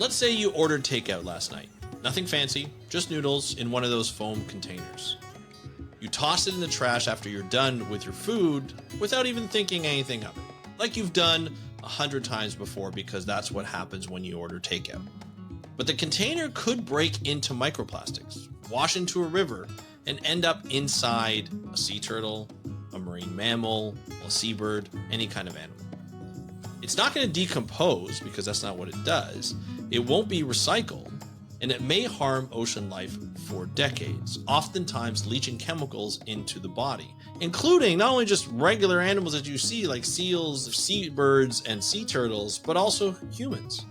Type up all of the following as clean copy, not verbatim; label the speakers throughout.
Speaker 1: Let's say you ordered takeout last night. Nothing fancy, just noodles in one of those foam containers. You toss it in the trash after you're done with your food without even thinking anything of it, like you've done 100 times before, because that's what happens when you order takeout. But the container could break into microplastics, wash into a river, and end up inside a sea turtle, a marine mammal, a seabird, any kind of animal. It's not going to decompose because that's not what it does. It won't be recycled, and it may harm ocean life for decades, oftentimes leaching chemicals into the body, including not only just regular animals that you see like seals, seabirds, and sea turtles, but also humans.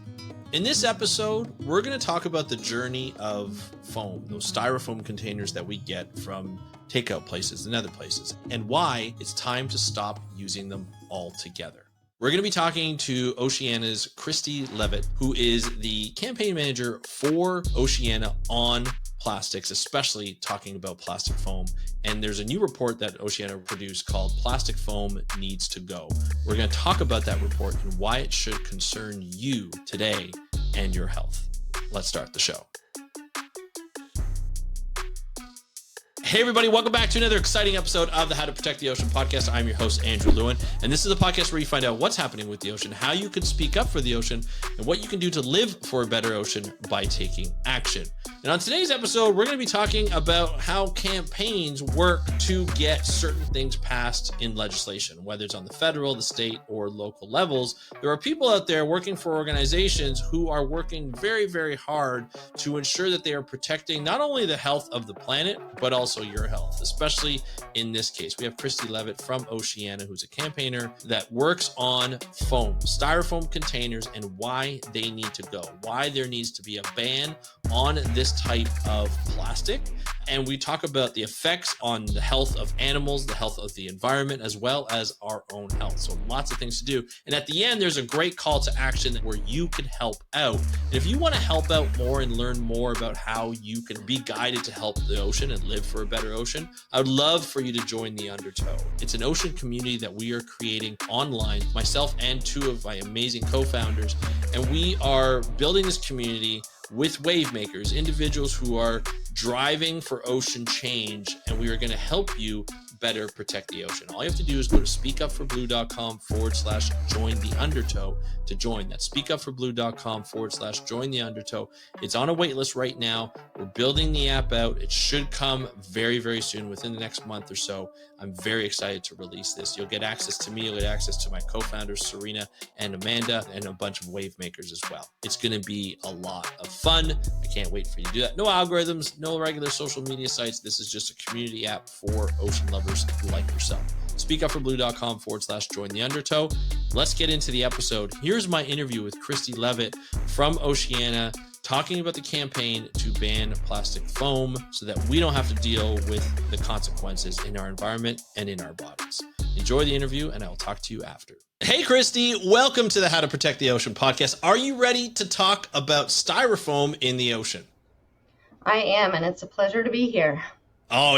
Speaker 1: In this episode, we're going to talk about the journey of foam, those styrofoam containers that we get from takeout places and other places, and why it's time to stop using them altogether. We're going to be talking to Oceana's Christy Leavitt, who is the campaign manager for Oceana on plastics, especially talking about plastic foam. And there's a new report that Oceana produced called Plastic Foam Needs to Go. We're going to talk about that report and why it should concern you today and your health. Let's start the show. Hey everybody, welcome back to another exciting episode of the How to Protect the Ocean podcast. I'm your host, Andrew Lewin, and this is a podcast where you find out what's happening with the ocean, how you can speak up for the ocean, and what you can do to live for a better ocean by taking action. And on today's episode, we're going to be talking about how campaigns work to get certain things passed in legislation, whether it's on the federal, the state, or local levels. There are people out there working for organizations who are working very, very hard to ensure that they are protecting not only the health of the planet, but also your health, especially in this case. We have Christy Leavitt from Oceana, who's a campaigner that works on foam, styrofoam containers, and why they need to go, why there needs to be a ban on this type of plastic. And we talk about the effects on the health of animals, the health of the environment, as well as our own health. So lots of things to do. And at the end, there's a great call to action where you can help out. And if you want to help out more and learn more about how you can be guided to help the ocean and live for a better ocean, I would love for you to join the Undertow. It's an ocean community that we are creating online, myself and two of my amazing co-founders. And we are building this community with wave makers, individuals who are driving for ocean change, and we are going to help you better protect the ocean. All you have to do is go to speakupforblue.com/join the Undertow to join. That's speakupforblue.com/join the Undertow. It's on a wait list right now. We're building the app out. It should come very, very soon, within the next month or so. I'm very excited to release this. You'll get access to me. You'll get access to my co-founders, Serena and Amanda, and a bunch of wave makers as well. It's going to be a lot of fun. I can't wait for you to do that. No algorithms, no regular social media sites. This is just a community app for ocean lovers like yourself. Speakupforblue.com/join the Undertow. Let's get into the episode. Here's my interview with Christy Leavitt from Oceana, talking about the campaign to ban plastic foam so that we don't have to deal with the consequences in our environment and in our bodies. Enjoy the interview, and I will talk to you after. Hey, Christy, welcome to the How to Protect the Ocean podcast. Are you ready to talk about styrofoam in the ocean?
Speaker 2: I am, and it's a pleasure to be here.
Speaker 1: Oh,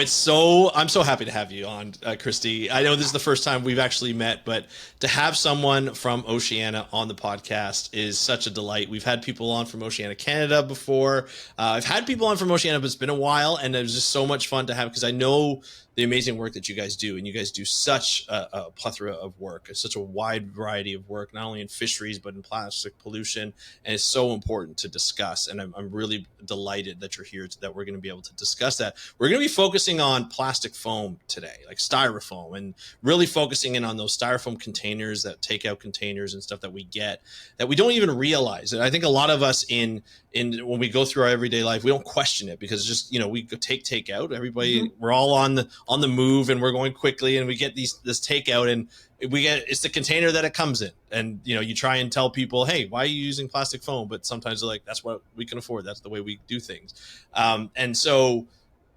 Speaker 1: I'm so happy to have you on, Christy. I know this is the first time we've actually met, but to have someone from Oceana on the podcast is such a delight. We've had people on from Oceana Canada before. I've had people on from Oceana, but it's been a while, and it was just so much fun to have, because I know the amazing work that you guys do, and you guys do such a plethora of work, such a wide variety of work, not only in fisheries, but in plastic pollution, and it's so important to discuss, and I'm really delighted that you're here, that we're going to be able to discuss that. We're going to be focusing on plastic foam today, like styrofoam, and really focusing in on those styrofoam containers, that takeout containers and stuff that we get, that we don't even realize. And I think a lot of us in when we go through our everyday life, we don't question it, because it's just, we go take out. Everybody, we're all on the move, and we're going quickly, and we get this takeout, and it's the container that it comes in, and you try and tell people, hey, why are you using plastic foam? But sometimes they're like, that's what we can afford, that's the way we do things, and so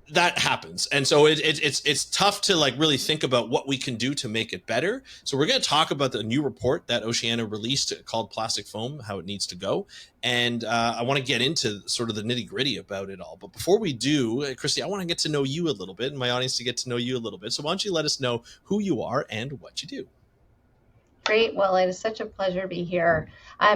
Speaker 1: that happens. And so it's tough to really think about what we can do to make it better. So we're going to talk about the new report that Oceana released called Plastic Foam, how it needs to go. And I want to get into sort of the nitty gritty about it all. But before we do, Christy, I want to get to know you a little bit, and my audience to get to know you a little bit. So why don't you let us know who you are and what you do?
Speaker 2: Great. Well, it is such a pleasure to be here.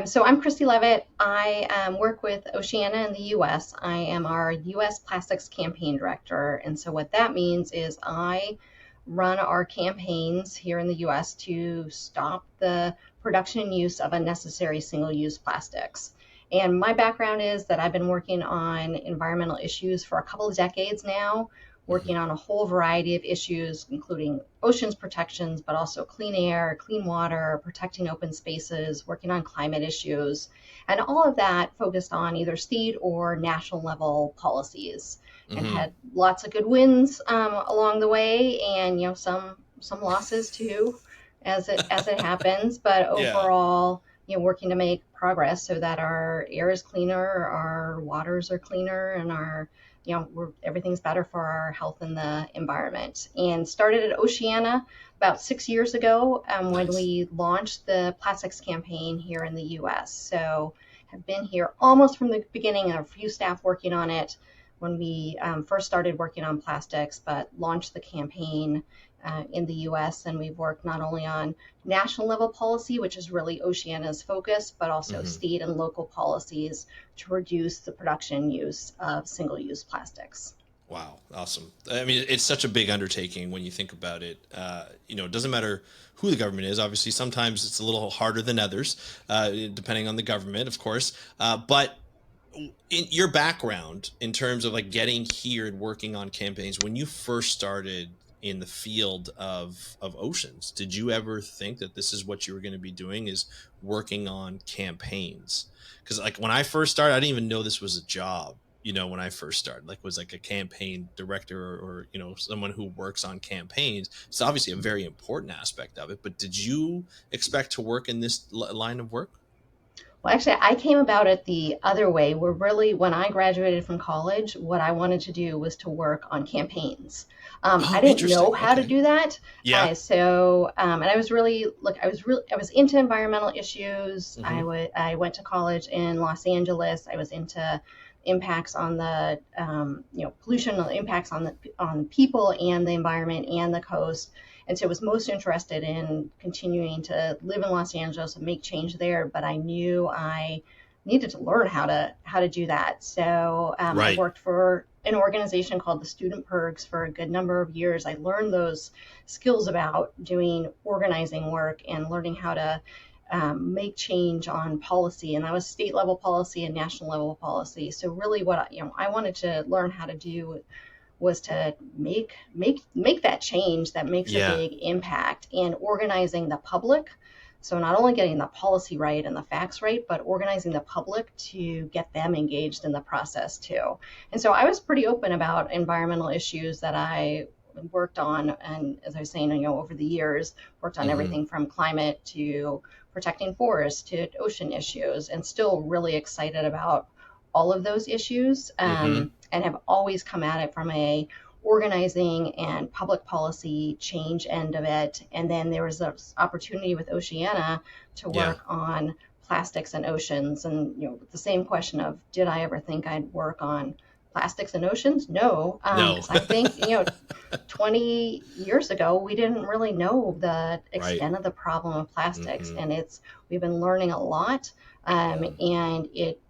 Speaker 2: So I'm Christy Leavitt. I work with Oceana in the U.S. I am our U.S. Plastics Campaign Director. And so what that means is I run our campaigns here in the U.S. to stop the production and use of unnecessary single-use plastics. And my background is that I've been working on environmental issues for a couple of decades now, working on a whole variety of issues, including oceans protections, but also clean air, clean water, protecting open spaces, working on climate issues, and all of that focused on either state or national level policies, and had lots of good wins along the way, and some losses too, as it happens. But overall, working to make progress so that our air is cleaner, our waters are cleaner, and everything's better for our health and the environment. And started at Oceana about 6 years ago when we launched the plastics campaign here in the U.S. So have been here almost from the beginning, a few staff working on it when we first started working on plastics, but launched the campaign in the U.S. And we've worked not only on national level policy, which is really Oceana's focus, but also state and local policies to reduce the production and use of single-use plastics.
Speaker 1: Wow. Awesome. I mean, it's such a big undertaking when you think about it. It doesn't matter who the government is. Obviously, sometimes it's a little harder than others, depending on the government, of course. But in your background, in terms of like getting here and working on campaigns, when you first started in the field of oceans, did you ever think that this is what you were going to be doing, is working on campaigns? Because like when I first started, I didn't even know this was a job. When I first started, was like a campaign director or someone who works on campaigns. It's obviously a very important aspect of it, but did you expect to work in this line of work?
Speaker 2: Well, actually, I came about it the other way, where really when I graduated from college, what I wanted to do was to work on campaigns. I didn't know how to do that.
Speaker 1: Yeah.
Speaker 2: And I was really, I was into environmental issues. I went to college in Los Angeles. I was into impacts on the, pollution, impacts on people and the environment and the coast. And so I was most interested in continuing to live in Los Angeles and make change there, but I knew I needed to learn how to do that. So I worked for an organization called the Student Perks for a good number of years. I learned those skills about doing organizing work and learning how to make change on policy, and that was state level policy and national level policy. So really, what I wanted to learn how to do was to make that change that makes a big impact, and organizing the public. So not only getting the policy right and the facts right, but organizing the public to get them engaged in the process too. And so I was pretty open about environmental issues that I worked on, and as I was saying, over the years, worked on everything from climate to protecting forests to ocean issues, and still really excited about all of those issues, and have always come at it from a organizing and public policy change end of it. And then there was this opportunity with Oceana to work on plastics and oceans, and the same question of, did I ever think I'd work on plastics and oceans? No. I think 20 years ago we didn't really know the extent of the problem of plastics, and we've been learning a lot, and it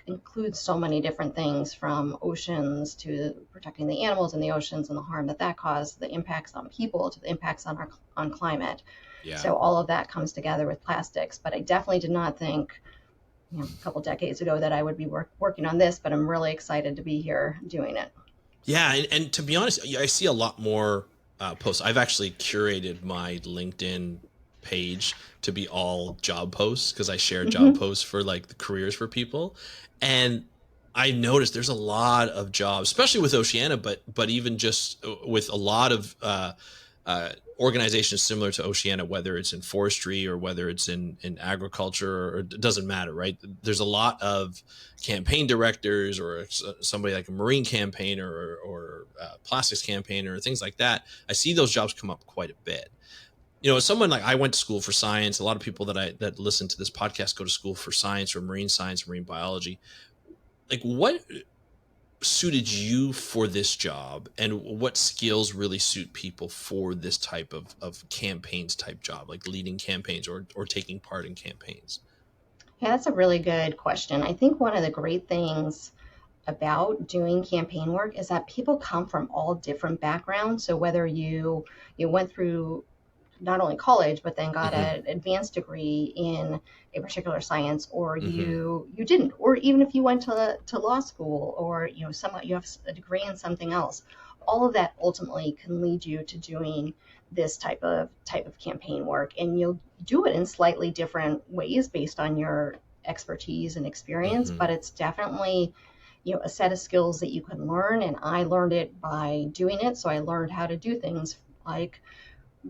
Speaker 2: includes so many different things, from oceans to protecting the animals in the oceans and the harm that causes, the impacts on people to the impacts on climate. So all of that comes together with plastics. But I definitely did not think a couple decades ago that I would be working on this, but I'm really excited to be here doing it.
Speaker 1: Yeah. And to be honest, I see a lot more posts. I've actually curated my LinkedIn page to be all job posts, because I share job posts for like the careers for people. And I noticed there's a lot of jobs, especially with Oceana, but even just with a lot of organizations similar to Oceana, whether it's in forestry or whether it's in agriculture, or it doesn't matter, right? There's a lot of campaign directors, or somebody like a marine campaigner or plastics campaigner or things like that. I see those jobs come up quite a bit. As someone, like, I went to school for science. A lot of people that listen to this podcast go to school for science or marine biology. Like, suited you for this job, and what skills really suit people for this type of campaigns type job, like leading campaigns or taking part in campaigns?
Speaker 2: Yeah, that's a really good question. I think one of the great things about doing campaign work is that people come from all different backgrounds. So whether you went through not only college but then got
Speaker 1: Mm-hmm.
Speaker 2: an advanced degree in a particular science, or
Speaker 1: Mm-hmm.
Speaker 2: you didn't, or even if you went to law school, or you have a degree in something else, all of that ultimately can lead you to doing this type of campaign work, and you'll do it in slightly different ways based on your expertise and experience,
Speaker 1: Mm-hmm.
Speaker 2: but it's definitely a set of skills that you can learn, and I learned it by doing it. So I learned how to do things like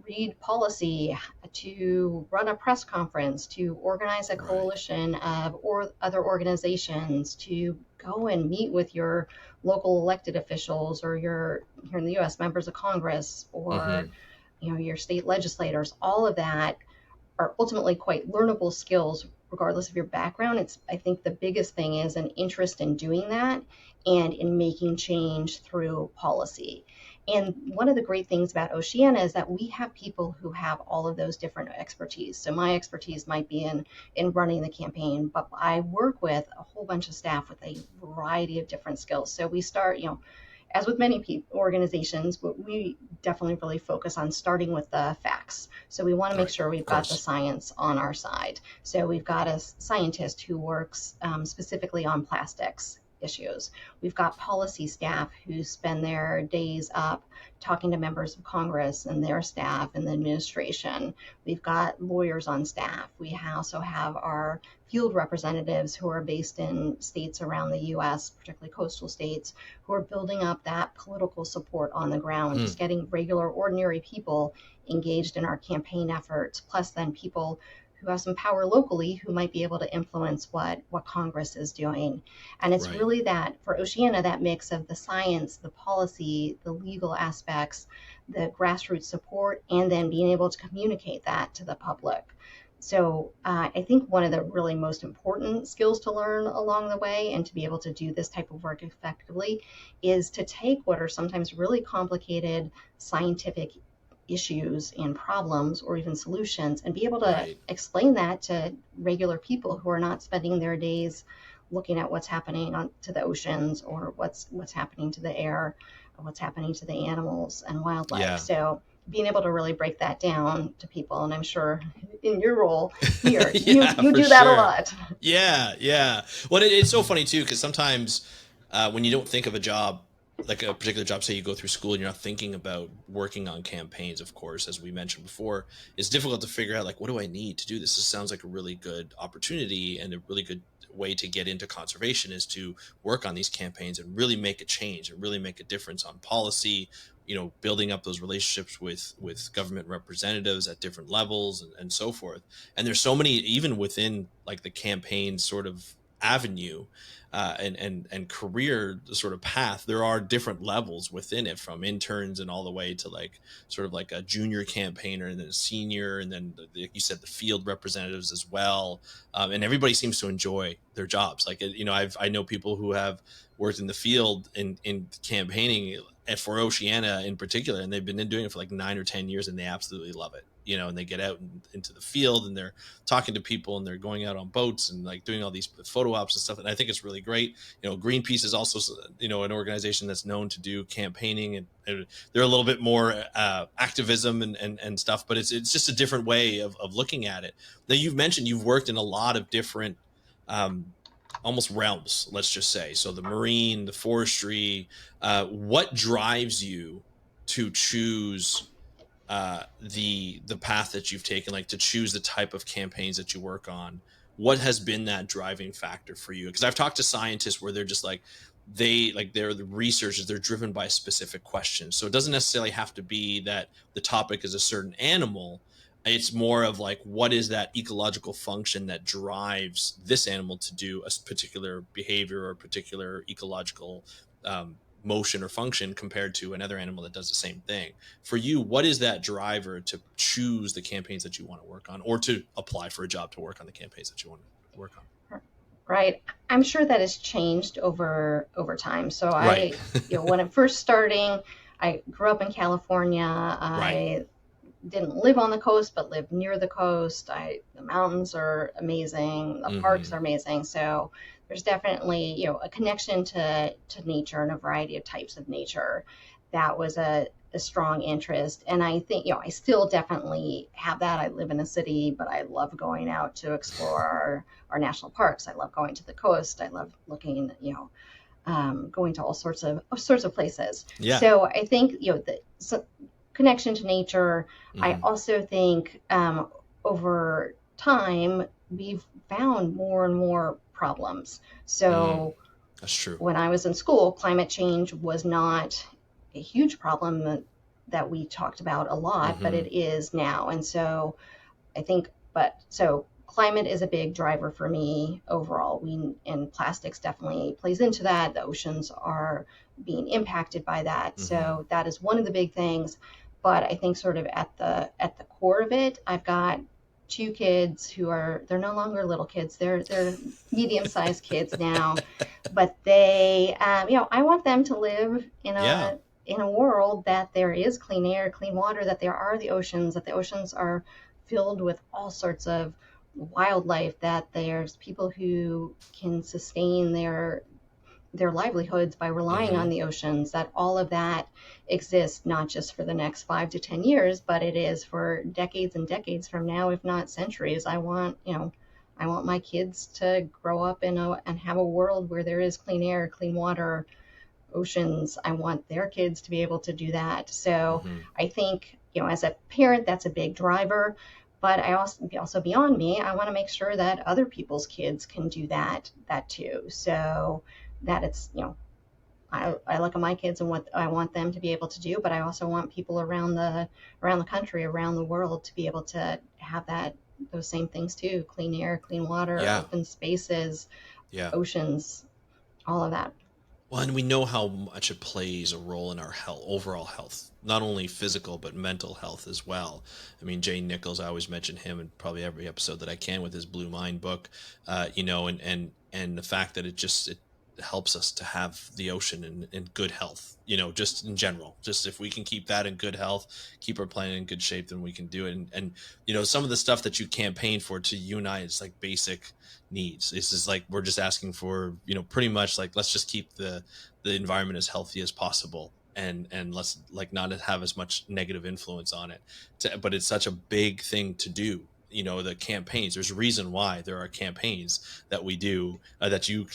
Speaker 2: read policy, to run a press conference, to organize a
Speaker 1: Right.
Speaker 2: coalition of or other organizations, to go and meet with your local elected officials, or your here in the US members of Congress, or
Speaker 1: Mm-hmm.
Speaker 2: your state legislators. All of that are ultimately quite learnable skills regardless of your background. It's, I think, the biggest thing is an interest in doing that and in making change through policy. And one of the great things about Oceana is that we have people who have all of those different expertise. So my expertise might be in running the campaign, but I work with a whole bunch of staff with a variety of different skills. So we start, as with many organizations, but we definitely really focus on starting with the facts. So we want to make
Speaker 1: Right.
Speaker 2: sure we've
Speaker 1: Of
Speaker 2: got the
Speaker 1: course.
Speaker 2: science on our side. So we've got a scientist who works specifically on plastics issues. We've got policy staff who spend their days up talking to members of Congress and their staff and the administration. We've got lawyers on staff. We also have our field representatives who are based in states around the US, particularly coastal states, who are building up that political support on the ground,
Speaker 1: Hmm.
Speaker 2: just getting regular, ordinary people engaged in our campaign efforts, plus then people who have some power locally who might be able to influence what Congress is doing. And it's
Speaker 1: Right.
Speaker 2: really that, for Oceana, that mix of the science, the policy, the legal aspects, the grassroots support, and then being able to communicate that to the public. So I think one of the really most important skills to learn along the way and to be able to do this type of work effectively is to take what are sometimes really complicated scientific issues and problems, or even solutions, and be able to
Speaker 1: Right.
Speaker 2: explain that to regular people who are not spending their days looking at what's happening to the oceans, or what's happening to the air, or what's happening to the animals and wildlife.
Speaker 1: Yeah.
Speaker 2: So being able to really break that down to people, and I'm sure in your role here you
Speaker 1: Yeah,
Speaker 2: you
Speaker 1: for
Speaker 2: do that a
Speaker 1: sure.
Speaker 2: lot.
Speaker 1: Yeah, yeah. Well, it's so funny too, because sometimes when you don't think of a job, like a particular job, say you go through school and you're not thinking about working on campaigns, of course, as we mentioned before, it's difficult to figure out, like, what do I need to do this? This sounds like a really good opportunity, and a really good way to get into conservation is to work on these campaigns and really make a change and really make a difference on policy, building up those relationships with government representatives at different levels, and so forth. And there's so many, even within like the campaign sort of avenue, and career sort of path, there are different levels within it, from interns and all the way to like sort of like a junior campaigner, and then a senior, and then like you said, the field representatives as well. And everybody seems to enjoy their jobs. Like, I know people who have worked in the field in campaigning, and for Oceana in particular, and they've been doing it for like 9 or 10 years, and they absolutely love it. And they get out into the field, and they're talking to people, and they're going out on boats and like doing all these photo ops and stuff. And I think it's really great. Greenpeace is also, an organization that's known to do campaigning, and they're a little bit more activism and stuff, but it's just a different way of looking at it. Now, you've mentioned you've worked in a lot of different um, almost realms, let's just say. So the marine, the forestry, what drives you to choose the path that you've taken, like to choose the type of campaigns that you work on? What has been that driving factor for you? Because I've talked to scientists where they're just like, they're the researchers, they're driven by a specific question. So it doesn't necessarily have to be that the topic is a certain animal. It's more of like, what is that ecological function that drives this animal to do a particular behavior or a particular ecological um, motion or function, compared to another animal that does the same thing. For you, what is that driver to choose the campaigns that you want to work on, or to apply for a job to work on the campaigns that you want to work on?
Speaker 2: right? I'm sure that has changed over time. So
Speaker 1: Right.
Speaker 2: when I'm first starting, I grew up in California.
Speaker 1: Right.
Speaker 2: I didn't live on the coast, but lived near the coast. The mountains are amazing. The parks
Speaker 1: Hmm.
Speaker 2: are amazing. So there's definitely, a connection to nature and a variety of types of nature. That was a strong interest. And I think, I still definitely have that. I live in a city, but I love going out to explore our national parks. I love going to the coast. I love looking, going to all sorts of places.
Speaker 1: Yeah.
Speaker 2: So I think, the connection to nature. I
Speaker 1: Hmm.
Speaker 2: also think over time we've found more and more problems.
Speaker 1: Mm.
Speaker 2: So
Speaker 1: That's true.
Speaker 2: when I was in school, climate change was not a huge problem that we talked about a lot, but
Speaker 1: Hmm.
Speaker 2: it is now. And so I think, so climate is a big driver for me overall. And plastics definitely plays into that. The oceans are being impacted by that.
Speaker 1: Hmm.
Speaker 2: So that is one of the big things. But I think sort of at the core of it, I've got two kids they're no longer little kids. They're medium-sized kids now, but I want them to live
Speaker 1: Yeah.
Speaker 2: in a world that there is clean air, clean water, that there are the oceans, that the oceans are filled with all sorts of wildlife, that there's people who can sustain their livelihoods by relying on
Speaker 1: Hmm.
Speaker 2: the oceans, that all of that exists not just for the next 5 to 10 years, but it is for decades and decades from now, if not centuries. I want my kids to grow up and have a world where there is clean air, clean water, oceans. I want their kids to be able to do that. So
Speaker 1: Hmm.
Speaker 2: I think, as a parent, that's a big driver. But also beyond me, I want to make sure that other people's kids can do that too. So that it's, I look at my kids and what I want them to be able to do, but I also want people around the country, around the world, to be able to have those same things too: clean air, clean water,
Speaker 1: Yeah.
Speaker 2: open spaces,
Speaker 1: Yeah.
Speaker 2: oceans, all of that.
Speaker 1: Well, and we know how much it plays a role in our health, overall health, not only physical but mental health as well. I mean, Jay Nichols, I always mention him in probably every episode that I can with his Blue Mind book. And the fact that it helps us to have the ocean in good health. Just in general. Just if we can keep that in good health, keep our planet in good shape, then we can do it. And some of the stuff that you campaign for to unite is like basic needs. It's just like we're just asking for, pretty much like let's just keep the environment as healthy as possible, and let's like not have as much negative influence on it. But it's such a big thing to do. The campaigns. There's a reason why there are campaigns that we do that you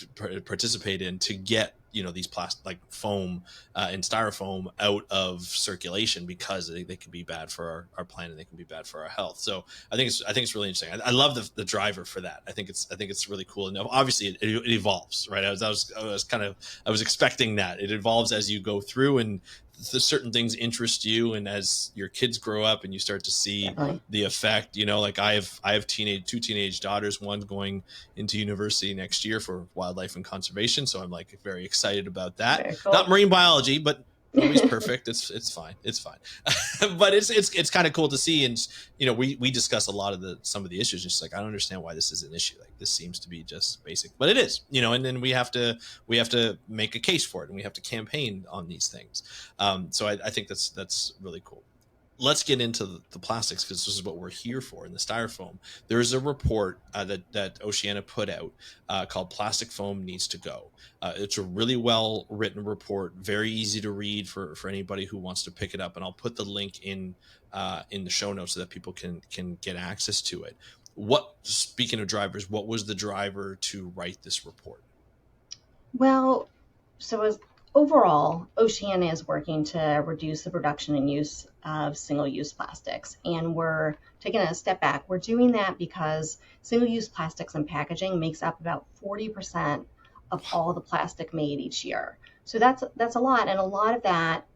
Speaker 1: participate in to get these plastic like foam and styrofoam out of circulation because they can be bad for our planet. They can be bad for our health. So I think it's really interesting. I love the driver for that. I think it's really cool. And obviously it evolves, right? I was expecting that it evolves as you go through, and certain things interest you, and as your kids grow up and you start to see
Speaker 2: Definitely.
Speaker 1: the effect. Like I have two teenage daughters, one going into university next year for wildlife and conservation, so I'm like very excited about that.
Speaker 2: Very
Speaker 1: Not
Speaker 2: cool.
Speaker 1: marine biology, but nobody's perfect. It's fine. It's fine. But it's kind of cool to see. And we discuss a lot of some of the issues. Just like I don't understand why this is an issue. Like this seems to be just basic, but it is. And then we have to make a case for it, and we have to campaign on these things. So I think that's really cool. Let's get into the plastics, because this is what we're here for in the styrofoam. There is a report that Oceana put out called "Plastic Foam Needs to Go." It's a really well written report, very easy to read for anybody who wants to pick it up, and I'll put the link in the show notes so that people can get access to it. Speaking of drivers, what was the driver to write this report?
Speaker 2: Well, so as overall, Oceana is working to reduce the production and use of single-use plastics, and we're taking a step back. We're doing that because single-use plastics and packaging makes up about 40% of all the plastic made each year. So that's a lot, and a lot of that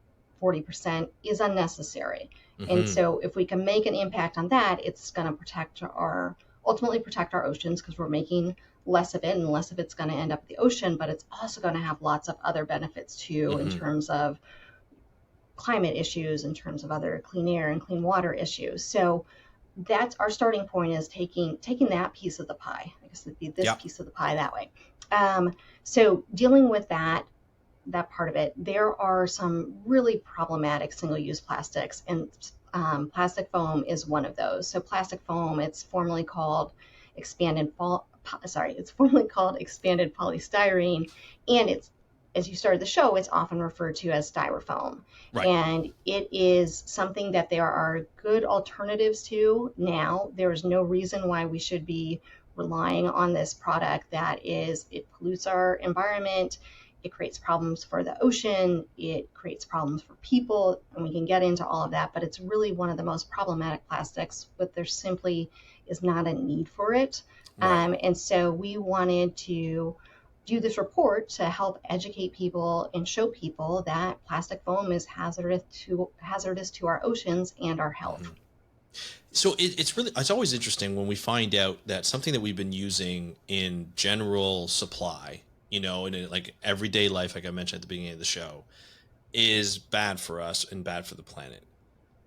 Speaker 2: 40% is unnecessary. And
Speaker 1: Hmm.
Speaker 2: so if we can make an impact on that, it's going to ultimately protect our oceans, because we're making less of it, and less of it's going to end up in the ocean, but it's also going to have lots of other benefits too, in
Speaker 1: Hmm.
Speaker 2: terms of climate issues, in terms of other clean air and clean water issues. So that's our starting point, is taking that piece of the pie. I guess it'd be this
Speaker 1: Yeah.
Speaker 2: piece of the pie that way. So dealing with that part of it, there are some really problematic single-use plastics, and plastic foam is one of those. So plastic foam, it's formerly called it's formerly called expanded polystyrene, and it's, as you started the show, it's often referred to as styrofoam.
Speaker 1: Right.
Speaker 2: And it is something that there are good alternatives to now. There is no reason why we should be relying on this product it pollutes our environment. It creates problems for the ocean. It creates problems for people, and we can get into all of that, but it's really one of the most problematic plastics, but there simply is not a need for it.
Speaker 1: Right.
Speaker 2: And so we wanted to do this report to help educate people and show people that plastic foam is hazardous to our oceans and our health.
Speaker 1: Mm-hmm. So it's always interesting when we find out that something that we've been using in general supply, in like everyday life, like I mentioned at the beginning of the show, is bad for us and bad for the planet.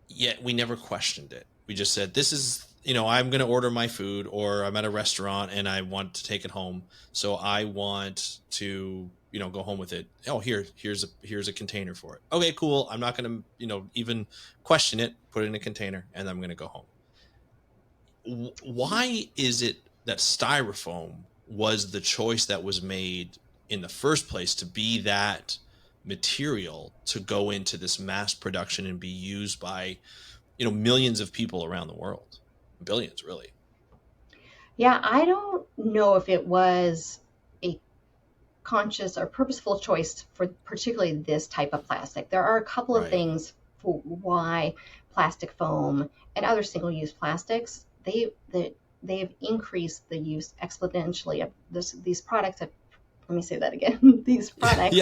Speaker 1: Yet we never questioned it. We just said, this is, I'm going to order my food, or I'm at a restaurant and I want to take it home. So I want to, go home with it. Oh, here's a container for it. Okay, cool. I'm not going to, even question it, put it in a container, and I'm going to go home. Why is it that styrofoam was the choice that was made in the first place to be that material to go into this mass production and be used by, millions of people around the world? Billions, really.
Speaker 2: Yeah, I don't know if it was a conscious or purposeful choice for particularly this type of plastic. There are a couple of things for why plastic foam and other single-use plastics, they've increased the use exponentially of these products. Let me say that again. These products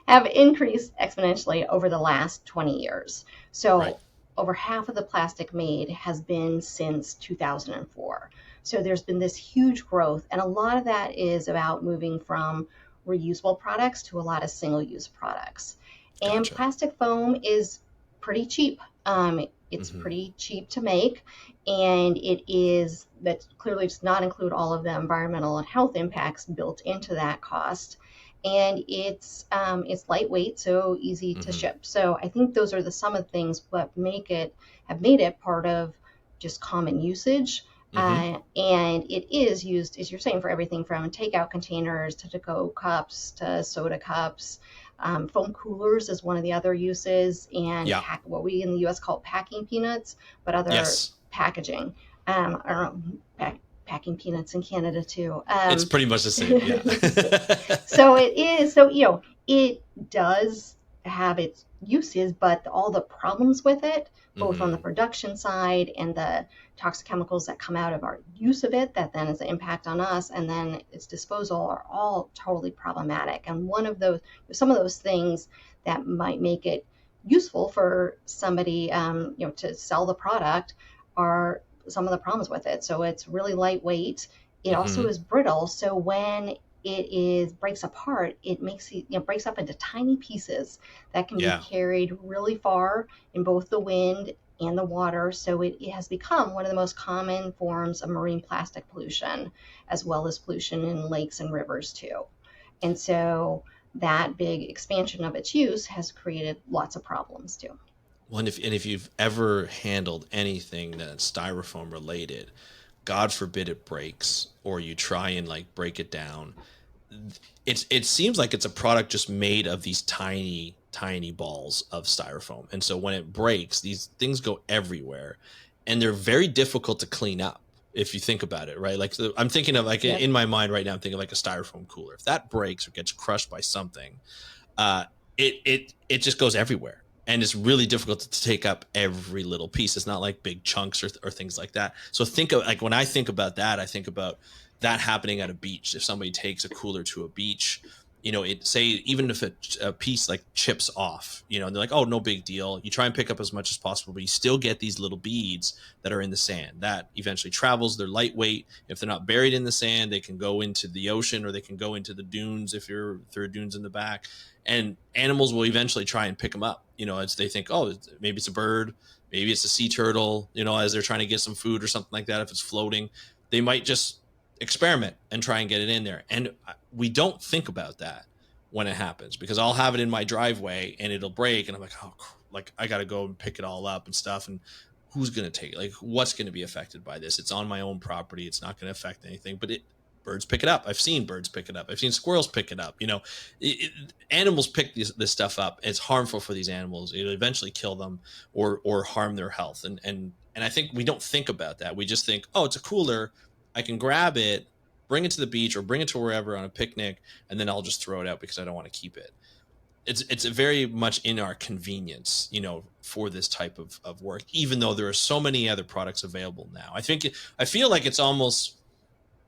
Speaker 2: have increased exponentially over the last 20 years. So over half of the plastic made has been since 2004. So there's been this huge growth, and a lot of that is about moving from reusable products to a lot of single-use products. And plastic foam is pretty cheap. It's pretty cheap to make, and that clearly does not include all of the environmental and health impacts built into that cost. And it's lightweight, so easy to ship. So I think those are some of the things that have made it part of just common usage. And it is used, as you're saying, for everything from takeout containers to to-go cups to soda cups. Foam coolers is one of the other uses, and what we in the U.S. call packing peanuts, but other packaging. I don't know, packing peanuts in Canada too.
Speaker 1: It's pretty much the same. Yeah.
Speaker 2: So it is. So it does have its uses, but all the problems with it, both on the production side and the toxic chemicals that come out of our use of it, that then has an impact on us, and then its disposal, are all totally problematic. And some of those things that might make it useful for somebody, to sell the product, are some of the problems with it. So it's really lightweight. It also is brittle. So when it breaks apart, it breaks up into tiny pieces that can be carried really far in both the wind and the water. So it has become one of the most common forms of marine plastic pollution, as well as pollution in lakes and rivers too. And so that big expansion of its use has created lots of problems too.
Speaker 1: Well, and if you've ever handled anything that's styrofoam related, God forbid it breaks, or you try and break it down, it seems like it's a product just made of these tiny balls of styrofoam. And so when it breaks, these things go everywhere, and they're very difficult to clean up if you think about it, right? I'm thinking of in my mind right now, I'm thinking of a styrofoam cooler. If that breaks or gets crushed by something, it just goes everywhere. And it's really difficult to take up every little piece. It's not like big chunks or things like that. So think of when I think about that, I think about that happening at a beach. If somebody takes a cooler to a beach, it say even if a piece like chips off, and they're like, oh, no big deal. You try and pick up as much as possible, but you still get these little beads that are in the sand that eventually travels. They're lightweight. If they're not buried in the sand, they can go into the ocean or they can go into the dunes if there are dunes in the back. And animals will eventually try and pick them up, as they think, oh, maybe it's a bird, maybe it's a sea turtle, as they're trying to get some food or something like that. If it's floating, they might just experiment and try and get it in there. And we don't think about that when it happens, because I'll have it in my driveway and it'll break and I'm like, oh, like I got to go and pick it all up and stuff. And who's going to take it? Like, what's going to be affected by this? It's on my own property. It's not going to affect anything, but birds pick it up. I've seen birds pick it up. I've seen squirrels pick it up. Animals pick this stuff up. It's harmful for these animals. It'll eventually kill them or harm their health. And I think we don't think about that. We just think, oh, it's a cooler. I can grab it, bring it to the beach or bring it to wherever on a picnic, and then I'll just throw it out because I don't want to keep it. It's very much in our convenience, for this type of work, even though there are so many other products available now. I feel like it's almost,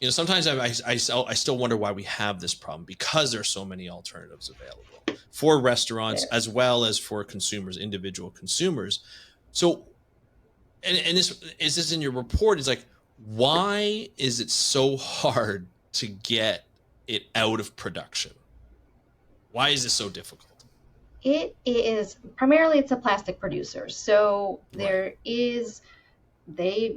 Speaker 1: sometimes I still wonder why we have this problem, because there's so many alternatives available for restaurants as well as for consumers, individual consumers. So, and this in your report is like, why is it so hard to get it out of production? Why is this so difficult?
Speaker 2: It is primarily, it's a plastic producer. So they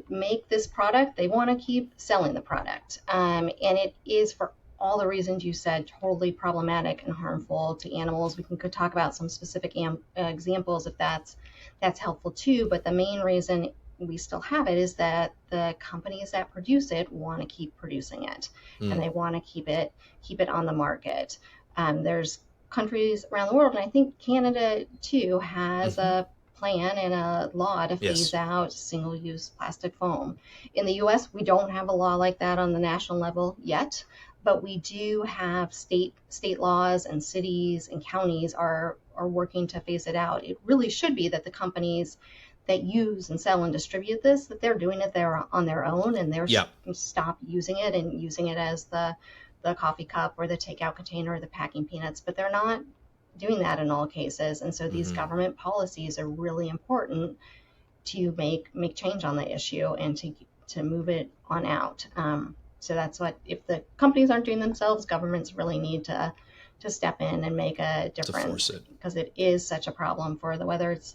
Speaker 2: make this product, they want to keep selling the product. And it is, for all the reasons you said, totally problematic and harmful to animals. We could talk about some specific examples if that's helpful too. But the main reason we still have it is that the companies that produce it want to keep producing it, and they want to keep it on the market. There's countries around the world, and I think Canada too has a plan and a law to phase out single-use plastic foam. In the US, we don't have a law like that on the national level yet, but we do have state laws, and cities and counties are working to phase it out. It really should be that the companies that use and sell and distribute this, that they're doing it there on their own, and they're stop using it and using it as the coffee cup or the takeout container or the packing peanuts, but they're not doing that in all cases. And so these government policies are really important to make change on the issue and to move it on out. So that's what, if the companies aren't doing themselves, governments really need to step in and make a difference, because it is such a problem for whether it's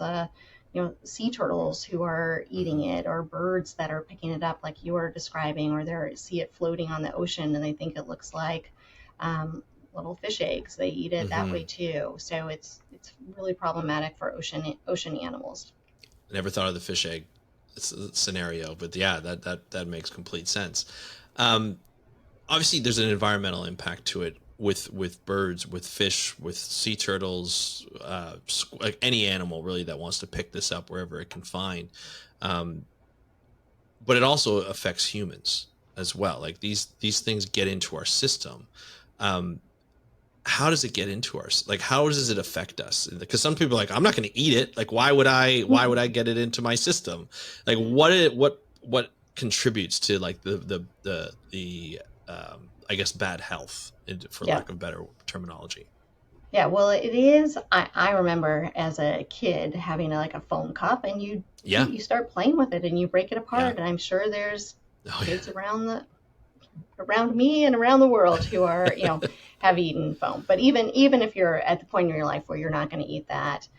Speaker 2: sea turtles who are eating it, or birds that are picking it up like you were describing, or they see it floating on the ocean and they think it looks like little fish eggs. They eat it that way too. So it's really problematic for ocean animals.
Speaker 1: I never thought of the fish egg scenario, but yeah, that makes complete sense. Obviously, there's an environmental impact to it with birds, with fish, with sea turtles, like any animal really that wants to pick this up wherever it can find. But it also affects humans as well. Like these things get into our system. How does it get into our, like, how does it affect us? Because some people are like, I'm not going to eat it. Like, why would I get it into my system? Like, what contributes to like the I guess bad health, for lack of better terminology?
Speaker 2: Yeah, well, it is. I remember as a kid having a foam cup, and you start playing with it and you break it apart. And I'm sure there's kids around me and around the world who are have eaten foam. But even if you're at the point in your life where you're not going to eat that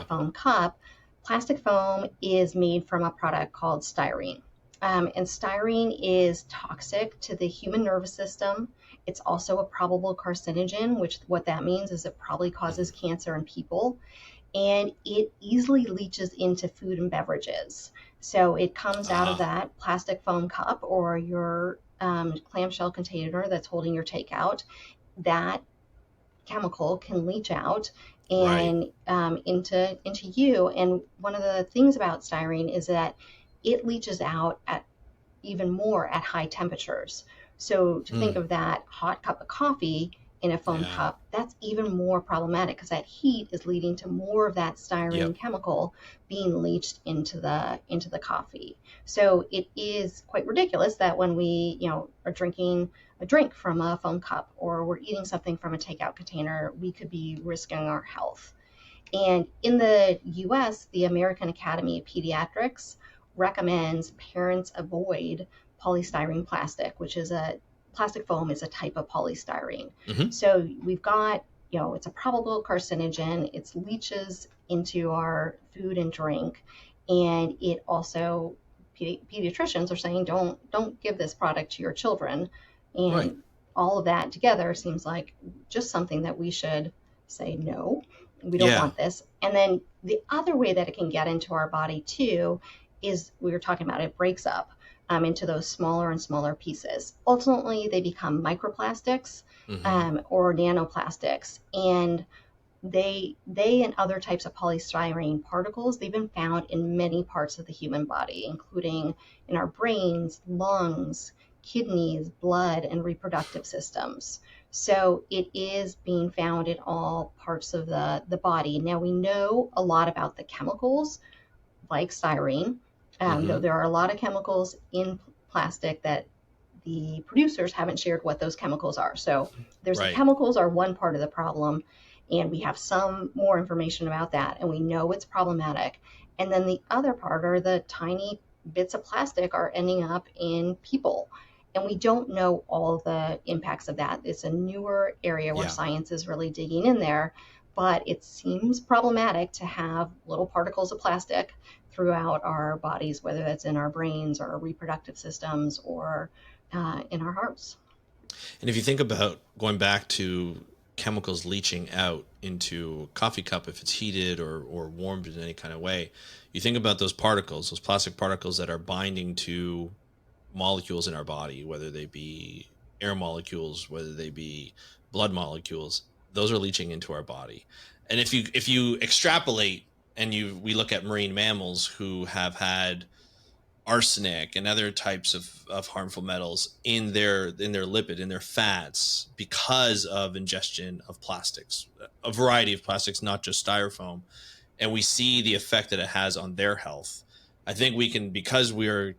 Speaker 2: foam cup, plastic foam is made from a product called styrene. And styrene is toxic to the human nervous system. It's also a probable carcinogen, which what that means is it probably causes cancer in people. And it easily leaches into food and beverages. So it comes out of that plastic foam cup or your clamshell container that's holding your takeout. That chemical can leach out and into you. And one of the things about styrene is that it leaches out at even more at high temperatures. So to think of that hot cup of coffee, in a foam
Speaker 1: Yeah.
Speaker 2: cup, that's even more problematic because that heat is leading to more of that
Speaker 1: Yep.
Speaker 2: styrene chemical being leached into the coffee. So it is quite ridiculous that when we, are drinking a drink from a foam cup or we're eating something from a takeout container, we could be risking our health. And in the US, the American Academy of Pediatrics recommends parents avoid polystyrene plastic, which is a plastic foam is a type of polystyrene.
Speaker 1: Hmm.
Speaker 2: So we've got, it's a probable carcinogen, it leaches into our food and drink, and it also pediatricians are saying don't give this product to your children.
Speaker 1: Right.
Speaker 2: And all of that together seems like just something that we should say no, we don't
Speaker 1: Yeah.
Speaker 2: want this. And then the other way that it can get into our body too is we were talking about it breaks up into those smaller and smaller pieces. Ultimately, they become microplastics
Speaker 1: Hmm.
Speaker 2: or nanoplastics, and they and other types of polystyrene particles, they've been found in many parts of the human body, including in our brains, lungs, kidneys, blood, and reproductive systems. So it is being found in all parts of the body. Now we know a lot about the chemicals like styrene, though
Speaker 1: Hmm.
Speaker 2: there are a lot of chemicals in plastic that the producers haven't shared what those chemicals are. So there's the
Speaker 1: Right.
Speaker 2: chemicals are one part of the problem, and we have some more information about that, and we know it's problematic. And then the other part are the tiny bits of plastic are ending up in people. And we don't know all the impacts of that. It's a newer area where
Speaker 1: Yeah.
Speaker 2: science is really digging in there, but it seems problematic to have little particles of plastic throughout our bodies, whether that's in our brains or our reproductive systems or in our hearts.
Speaker 1: And if you think about going back to chemicals leaching out into a coffee cup, if it's heated or warmed in any kind of way, you think about those particles, those plastic particles that are binding to molecules in our body, whether they be air molecules, whether they be blood molecules, those are leaching into our body. And if you extrapolate and we look at marine mammals who have had arsenic and other types of harmful metals in their lipid in their fats because of ingestion of plastics, a variety of plastics, not just styrofoam, and we see the effect that it has on their health. I think we can, because we are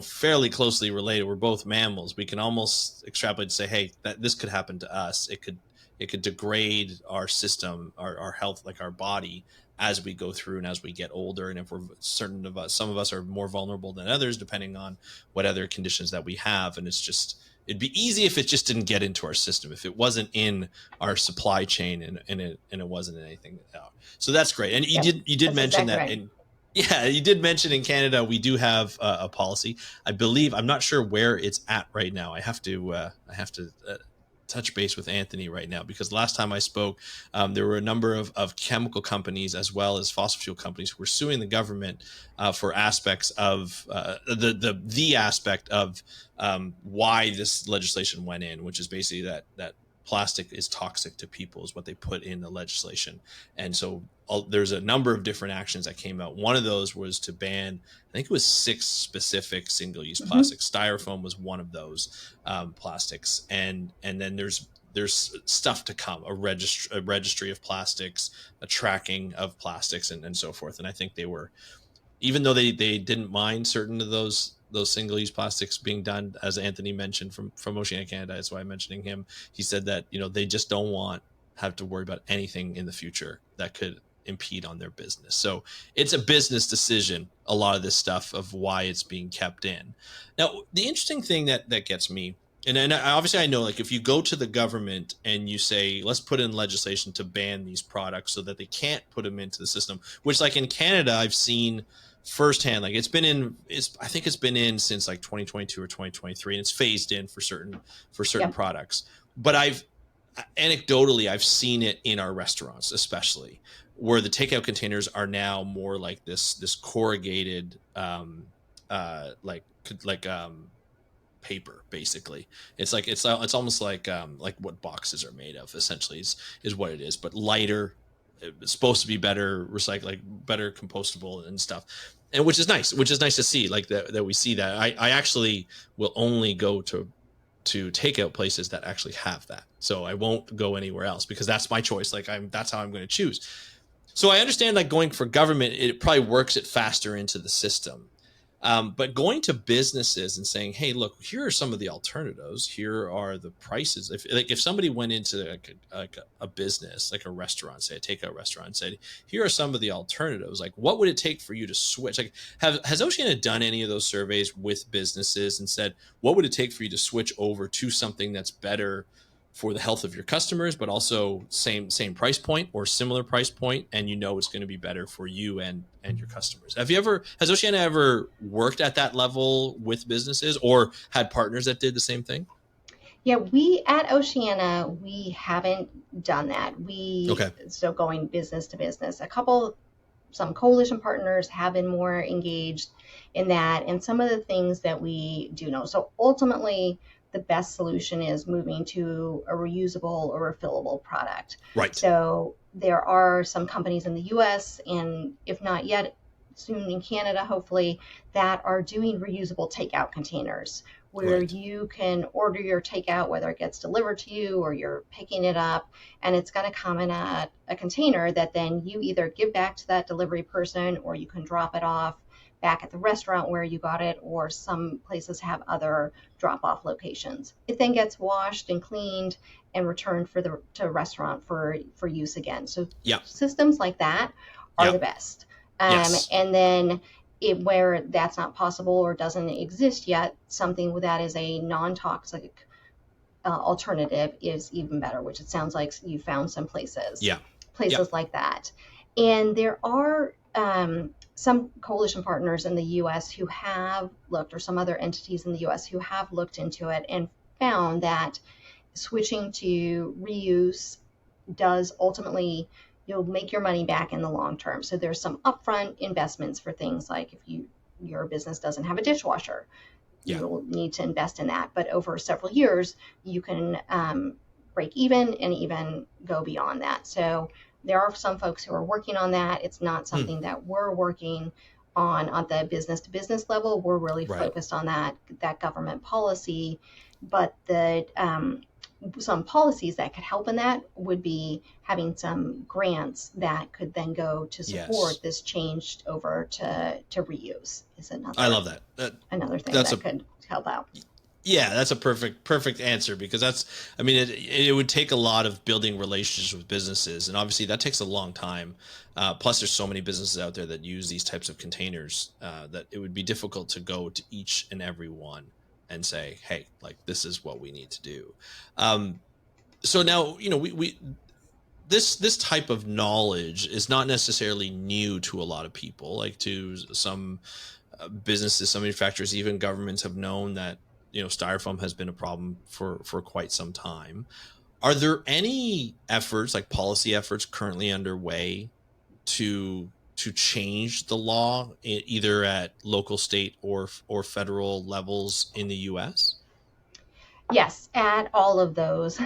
Speaker 1: fairly closely related, we're both mammals, we can almost extrapolate to say, hey, that this could happen to us. It could degrade our system, our health, like our body, as we go through and as we get older. And if we're certain of us, some of us are more vulnerable than others depending on what other conditions that we have. And it'd be easy if it just didn't get into our system, if it wasn't in our supply chain, and it wasn't in anything else. So that's great. And you
Speaker 2: Yep,
Speaker 1: did
Speaker 2: that's
Speaker 1: mention
Speaker 2: exactly
Speaker 1: that
Speaker 2: right.
Speaker 1: in yeah, you did mention in Canada we do have a policy. I believe, I'm not sure where it's at right now. I have to touch base with Anthony right now, because last time I spoke, there were a number of chemical companies as well as fossil fuel companies who were suing the government for aspects of the aspect of why this legislation went in, which is basically that plastic is toxic to people, is what they put in the legislation. And so there's a number of different actions that came out. One of those was to ban, I think it was 6 specific single-use
Speaker 2: Hmm.
Speaker 1: plastics. Styrofoam was one of those plastics, and then there's stuff to come, a registry of plastics, a tracking of plastics, and so forth. And I think they were, even though they didn't mind certain of those single-use plastics being done, as Anthony mentioned from Oceana Canada, that's why I'm mentioning him. He said that they just don't want have to worry about anything in the future that could impede on their business. So it's a business decision, a lot of this stuff, of why it's being kept in. Now, the interesting thing that gets me, and obviously I know, like, if you go to the government and you say, let's put in legislation to ban these products so that they can't put them into the system, which, like, in Canada I've seen firsthand, like, I think it's been in since like 2022 or 2023, and it's phased in for certain
Speaker 2: Yep.
Speaker 1: products. But I've seen it in our restaurants, especially, where the takeout containers are now more like this corrugated, like paper, basically. It's almost like what boxes are made of, essentially, is what it is, but lighter. It's supposed to be better recycle, like better compostable and stuff, and which is nice to see, like that we see that. I actually will only go to to takeout places that actually have that. So I won't go anywhere else because that's my choice. Like that's how I'm going to choose. So I understand like going for government, it probably works it faster into the system. But going to businesses and saying, hey, look, here are some of the alternatives. Here are the prices. If somebody went into a business, like a restaurant, say a takeout restaurant, and said, here are some of the alternatives. Like, what would it take for you to switch? Like, has Oceana done any of those surveys with businesses and said, what would it take for you to switch over to something that's better for the health of your customers, but also same price point or similar price point, and it's going to be better for you and your customers? Has Oceana ever worked at that level with businesses or had partners that did the same thing?
Speaker 2: Yeah, we at Oceana, we haven't done that.
Speaker 1: Okay.
Speaker 2: So going business to business, some coalition partners have been more engaged in that, and some of the things that we do know. So ultimately, the best solution is moving to a reusable or refillable product.
Speaker 1: Right.
Speaker 2: So there are some companies in the US, and if not yet, soon in Canada, hopefully, that are doing reusable takeout containers where
Speaker 1: Right.
Speaker 2: you can order your takeout, whether it gets delivered to you or you're picking it up, and it's going to come in a container that then you either give back to that delivery person or you can drop it off back at the restaurant where you got it, or some places have other drop-off locations. It then gets washed and cleaned and returned to a restaurant for use again. So systems like that are the best.
Speaker 1: Yes.
Speaker 2: And then where that's not possible or doesn't exist yet, something that is a non-toxic alternative is even better, which it sounds like you found some places like that. And there are some coalition partners in the US who have looked, or some other entities in the US who have looked into it and found that switching to reuse does ultimately, you'll make your money back in the long term. So there's some upfront investments for things like if your business doesn't have a dishwasher, you'll need to invest in that. But over several years, you can break even and even go beyond that. So there are some folks who are working on that. It's not something that we're working on the business to business level. We're really focused on that government policy. But some policies that could help in that would be having some grants that could then go to support this change over to reuse. Is another.
Speaker 1: I love that.
Speaker 2: Another thing that could help out.
Speaker 1: Yeah, that's a perfect answer, because it would take a lot of building relationships with businesses, and obviously that takes a long time. Plus there's so many businesses out there that use these types of containers that it would be difficult to go to each and every one and say, hey, like, this is what we need to do. So now, this type of knowledge is not necessarily new to a lot of people. Like, to some businesses, some manufacturers, even governments have known that styrofoam has been a problem for quite some time. Are there any efforts, like policy efforts, currently underway to change the law, either at local, state, or federal levels in the U.S.?
Speaker 2: Yes, at all of those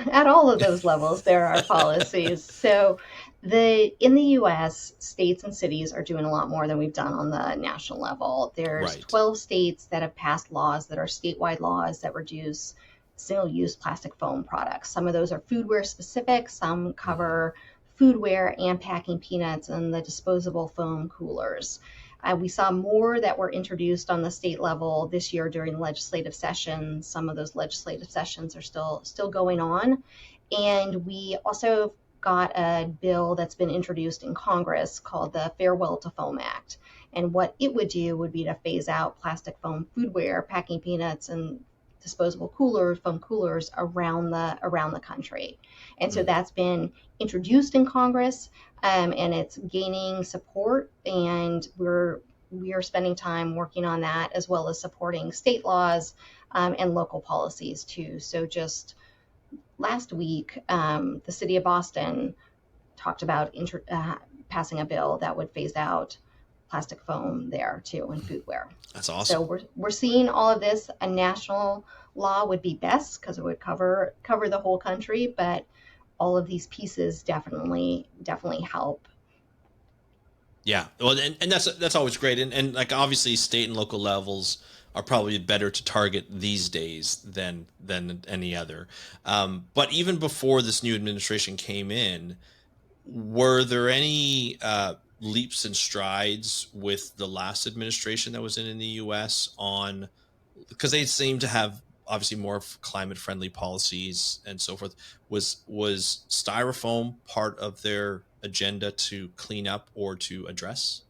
Speaker 2: levels, there are policies. So in the US, states and cities are doing a lot more than we've done on the national level. There's 12 states that have passed laws that are statewide laws that reduce single-use plastic foam products. Some of those are foodware specific, some cover foodware and packing peanuts and the disposable foam coolers. We saw more that were introduced on the state level this year during legislative sessions. Some of those legislative sessions are still going on. And we also got a bill that's been introduced in Congress called the Farewell to Foam Act. And what it would do would be to phase out plastic foam foodware, packing peanuts, and disposable foam coolers around the country. And so that's been introduced in Congress, and it's gaining support, and we are spending time working on that, as well as supporting state laws and local policies too. So just last week, the city of Boston talked about passing a bill that would phase out plastic foam there too in foodware.
Speaker 1: That's awesome.
Speaker 2: So we're seeing all of this. A national law would be best because it would cover the whole country, but all of these pieces definitely help.
Speaker 1: Yeah, well, and that's always great, and like, obviously state and local levels are probably better to target these days than any other. But even before this new administration came in, were there any leaps and strides with the last administration that was in the U.S. on, because they seem to have obviously more climate friendly policies and so forth? Was styrofoam part of their agenda to clean up or to address?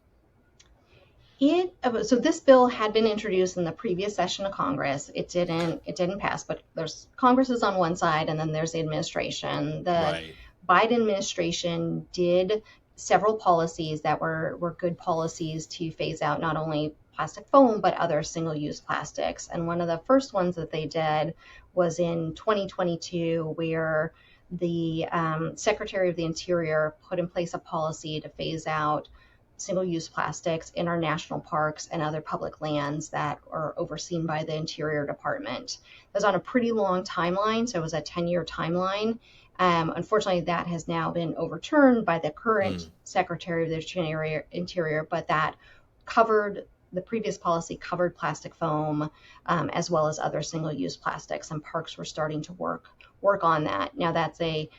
Speaker 2: So this bill had been introduced in the previous session of Congress. It didn't pass, but there's Congress is on one side and then there's the administration. The
Speaker 1: Right.
Speaker 2: Biden administration did several policies that were good policies to phase out not only plastic foam but other single-use plastics. And one of the first ones that they did was in 2022, where the Secretary of the Interior put in place a policy to phase out single-use plastics in our national parks and other public lands that are overseen by the Interior Department. It was on a pretty long timeline, so it was a 10-year timeline. Unfortunately, that has now been overturned by the current Secretary of the Interior, but the previous policy covered plastic foam as well as other single-use plastics, and parks were starting to work on that. Now, that's a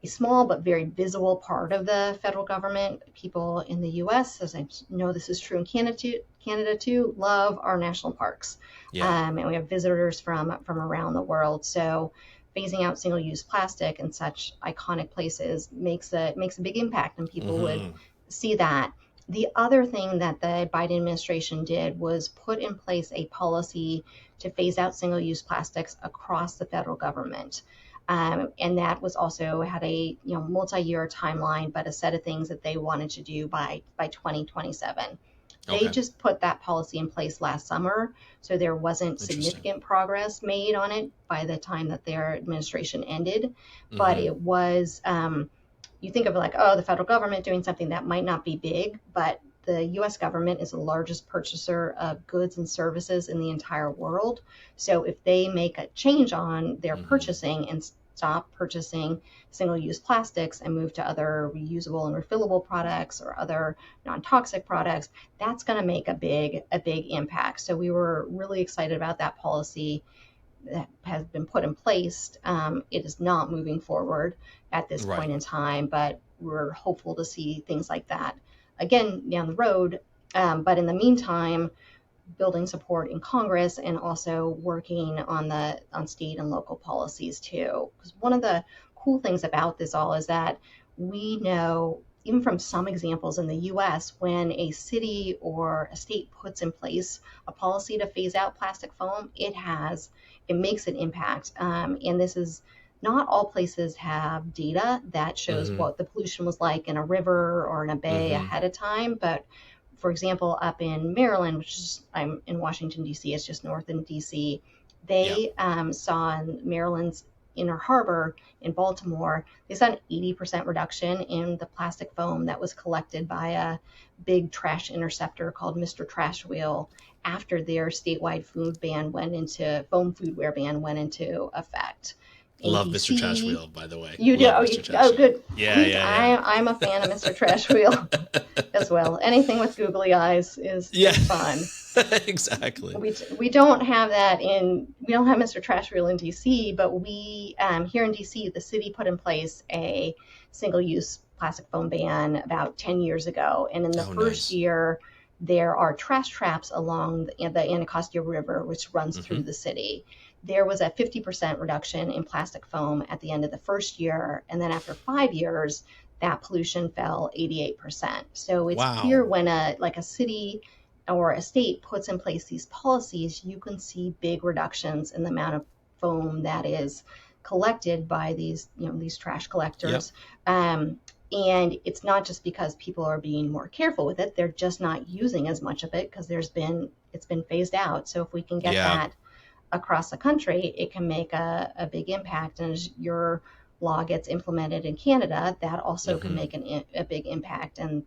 Speaker 2: small but very visible part of the federal government. People in the U.S., as I know this is true in Canada too, love our national parks.
Speaker 1: Yeah.
Speaker 2: And we have visitors from around the world. So phasing out single-use plastic in such iconic places makes a big impact, and people would see that. The other thing that the Biden administration did was put in place a policy to phase out single-use plastics across the federal government. And that was also had a multi-year timeline, but a set of things that they wanted to do by 2027. They just put that policy in place last summer, so there wasn't significant progress made on it by the time that their administration ended. But it was, you think of it like, oh, the federal government doing something that might not be big, but the U.S. government is the largest purchaser of goods and services in the entire world. So if they make a change on their purchasing and stop purchasing single-use plastics and move to other reusable and refillable products or other non-toxic products, that's going to make a big impact. So we were really excited about that policy that has been put in place. It is not moving forward at this point in time, but we're hopeful to see things like that again down the road. But in the meantime, building support in Congress and also working on state and local policies too. Because one of the cool things about this all is that we know, even from some examples in the US, when a city or a state puts in place a policy to phase out plastic foam, it makes an impact. And this is not all places have data that shows what the pollution was like in a river or in a bay ahead of time. But for example, up in Maryland, which is, I'm in Washington, D.C., it's just north in D.C., they saw in Maryland's Inner Harbor in Baltimore, they saw an 80% reduction in the plastic foam that was collected by a big trash interceptor called Mr. Trash Wheel after their statewide foam foodware ban went into effect.
Speaker 1: Love Mr. Trash Wheel, by the way.
Speaker 2: You do? Oh, good.
Speaker 1: Yeah.
Speaker 2: I'm a fan of Mr. Trash Wheel as well. Anything with googly eyes is fun.
Speaker 1: Exactly.
Speaker 2: We don't have Mr. Trash Wheel in DC, but we here in DC, the city put in place a single-use plastic foam ban about 10 years ago, and in the first year, there are trash traps along the Anacostia River, which runs through the city. There was a 50% reduction in plastic foam at the end of the first year. And then after 5 years, that pollution fell 88%. So it's clear when a city or a state puts in place these policies, you can see big reductions in the amount of foam that is collected by these trash collectors. And it's not just because people are being more careful with it. They're just not using as much of it because it's been phased out. So if we can get that across the country, it can make a big impact. And as your law gets implemented in Canada, that also can make a big impact. And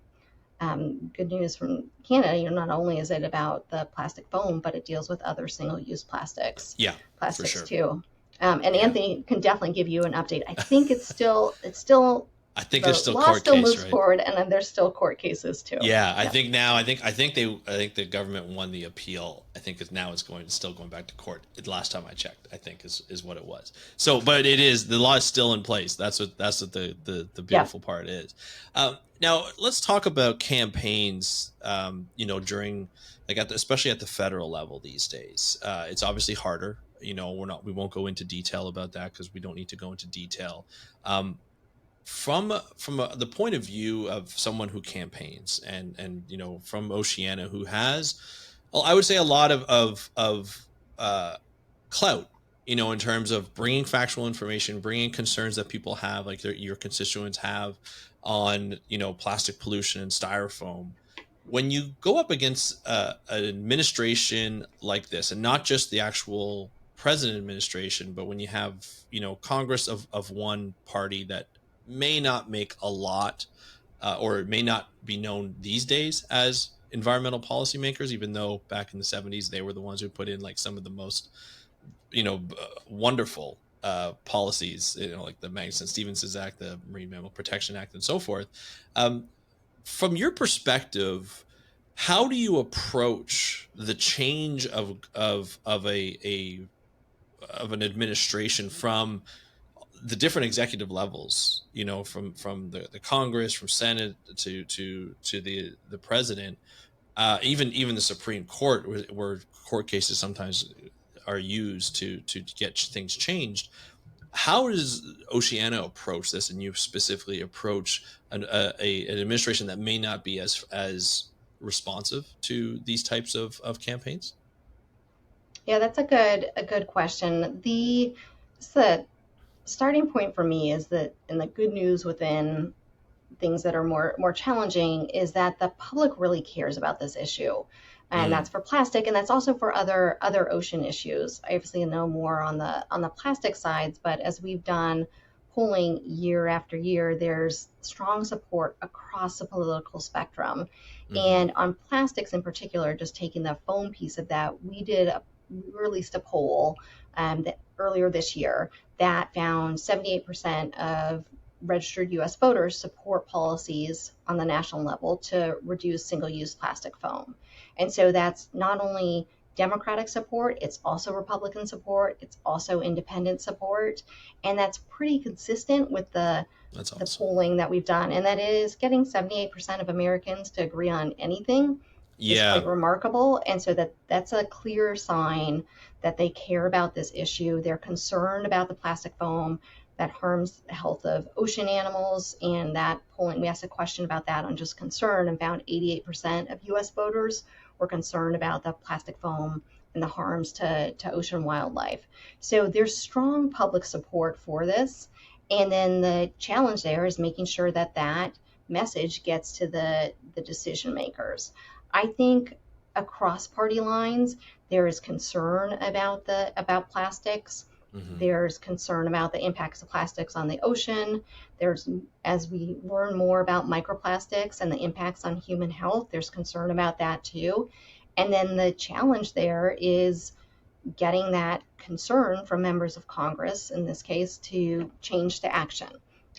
Speaker 2: good news from Canada, not only is it about the plastic foam, but it deals with other single-use plastics too. And Anthony can definitely give you an update. I think it's still
Speaker 1: I think there's
Speaker 2: The
Speaker 1: still
Speaker 2: law
Speaker 1: court
Speaker 2: still
Speaker 1: case,
Speaker 2: moves
Speaker 1: right?
Speaker 2: forward, and then there's still court cases too.
Speaker 1: Yeah, I
Speaker 2: Yeah.
Speaker 1: think now, I think the government won the appeal. I think it's still going back to court. The last time I checked, I think is what it was. So, but the law is still in place. That's what the
Speaker 2: Yeah.
Speaker 1: beautiful part is. Now let's talk about campaigns. During especially at the federal level these days, it's obviously harder. We won't go into detail about that because we don't need to go into detail. From the point of view of someone who campaigns and from Oceana, who has, well, I would say, a lot of clout, in terms of bringing factual information, bringing concerns that people have, like your constituents have, on plastic pollution and styrofoam. When you go up against an administration like this, and not just the actual president administration, but when you have Congress of one party that may not make a lot, or it may not be known these days as environmental policymakers, even though back in the 70s they were the ones who put in like some of the most wonderful policies, like the Magnuson-Stevens Act, the Marine Mammal Protection Act, and so forth. From your perspective, how do you approach the change of an administration from the different executive levels, from the Congress, from Senate to the president, even the Supreme Court, where court cases sometimes are used to get things changed? How does Oceana approach this, and you specifically approach an administration that may not be as responsive to these types of campaigns?
Speaker 2: Yeah, that's a good question. The starting point for me is that, and the good news within things that are more challenging, is that the public really cares about this issue, and
Speaker 1: Mm,
Speaker 2: that's for plastic, and that's also for other ocean issues. I obviously know more on the plastic sides, but as we've done polling year after year, there's strong support across the political spectrum.
Speaker 1: mm-hmm.
Speaker 2: And on plastics in particular, just taking the foam piece of that, we released a poll earlier this year that found 78% of registered US voters support policies on the national level to reduce single use plastic foam. And so that's not only Democratic support, it's also Republican support, it's also independent support. And that's pretty consistent with
Speaker 1: That's
Speaker 2: the
Speaker 1: awesome.
Speaker 2: polling that we've done. And that is getting 78% of Americans to agree on anything is quite
Speaker 1: Yeah.
Speaker 2: remarkable. And so that's a clear sign that they care about this issue. They're concerned about the plastic foam that harms the health of ocean animals. And that polling, we asked a question about that on just concern, and found 88% of US voters were concerned about the plastic foam and the harms to ocean wildlife. So there's strong public support for this. And then the challenge there is making sure that that message gets to the decision makers. I think across party lines, there is concern about plastics.
Speaker 1: Hmm.
Speaker 2: There's concern about the impacts of plastics on the ocean. There's, as we learn more about microplastics and the impacts on human health, there's concern about that too. And then the challenge there is getting that concern from members of Congress, in this case, to change to action.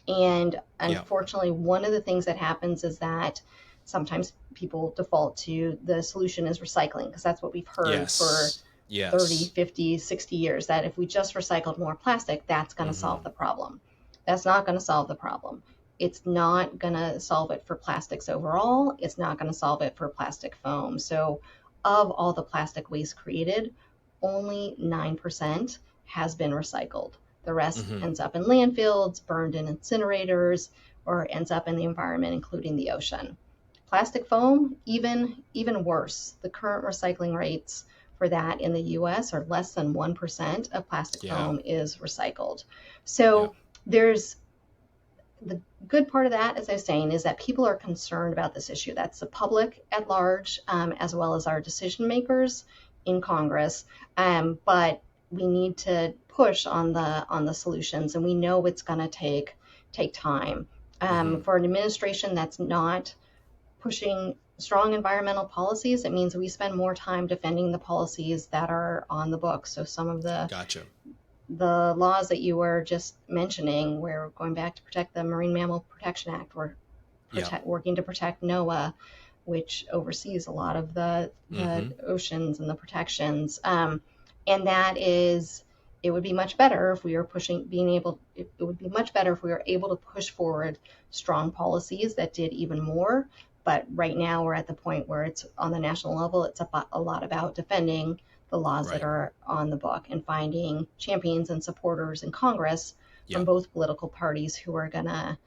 Speaker 2: And
Speaker 1: Yeah.
Speaker 2: unfortunately, one of the things that happens is that sometimes people default to the solution is recycling, because that's what we've heard for
Speaker 1: Yes.
Speaker 2: 30,
Speaker 1: Yes.
Speaker 2: 50, 60 years, that if we just recycled more plastic, that's going to solve
Speaker 1: Hmm.
Speaker 2: the problem. That's not going to solve the problem. It's not going to solve it for plastics overall. It's not going to solve it for plastic foam. So, of all the plastic waste created, only 9% has been recycled. The rest
Speaker 1: Hmm.
Speaker 2: ends up in landfills, burned in incinerators, or ends up in the environment, including the ocean. Plastic foam, even worse. The current recycling rates for that in the US are less than 1% of plastic
Speaker 1: Yeah.
Speaker 2: foam is recycled.
Speaker 1: Yeah.
Speaker 2: So there's the good part of that, as I was saying, is that people are concerned about this issue. That's the public at large, as well as our decision makers in Congress. But we need to push on the solutions, and we know it's going to take time.
Speaker 1: Hmm.
Speaker 2: For an administration that's not pushing strong environmental policies, it means we spend more time defending the policies that are on the books. So some of the
Speaker 1: Gotcha.
Speaker 2: the laws that you were just mentioning, we're going back to protect the Marine Mammal Protection Act. We're
Speaker 1: Yeah.
Speaker 2: working to protect NOAA, which oversees a lot of the oceans and the protections. And that is, it would be much better if we were it would be much better if we were able to push forward strong policies that did even more. But right now we're at the point where it's on the national level, it's a lot about defending the laws that are on the book and finding champions and supporters in Congress from both political parties who are gonna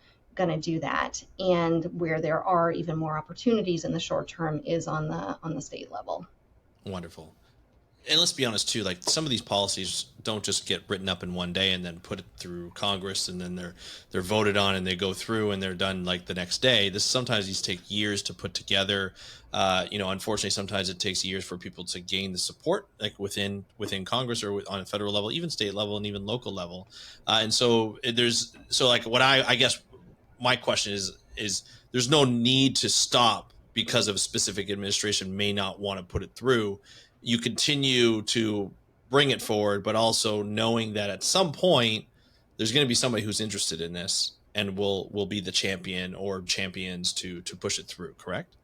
Speaker 2: do that. And where there are even more opportunities in the short term is on the state level.
Speaker 1: Wonderful. And let's be honest too, like some of these policies don't just get written up in one day and then put it through Congress and then they're voted on and they go through and they're done like the next day. Sometimes these take years to put together. Unfortunately, sometimes it takes years for people to gain the support, like within Congress or on a federal level, even state level and even local level. And so what I guess my question is there's no need to stop because of a specific administration may not want to put it through. You continue to bring it forward, but also knowing that at some point there's going to be somebody who's interested in this and will be the champion or champions to push it through. Correct?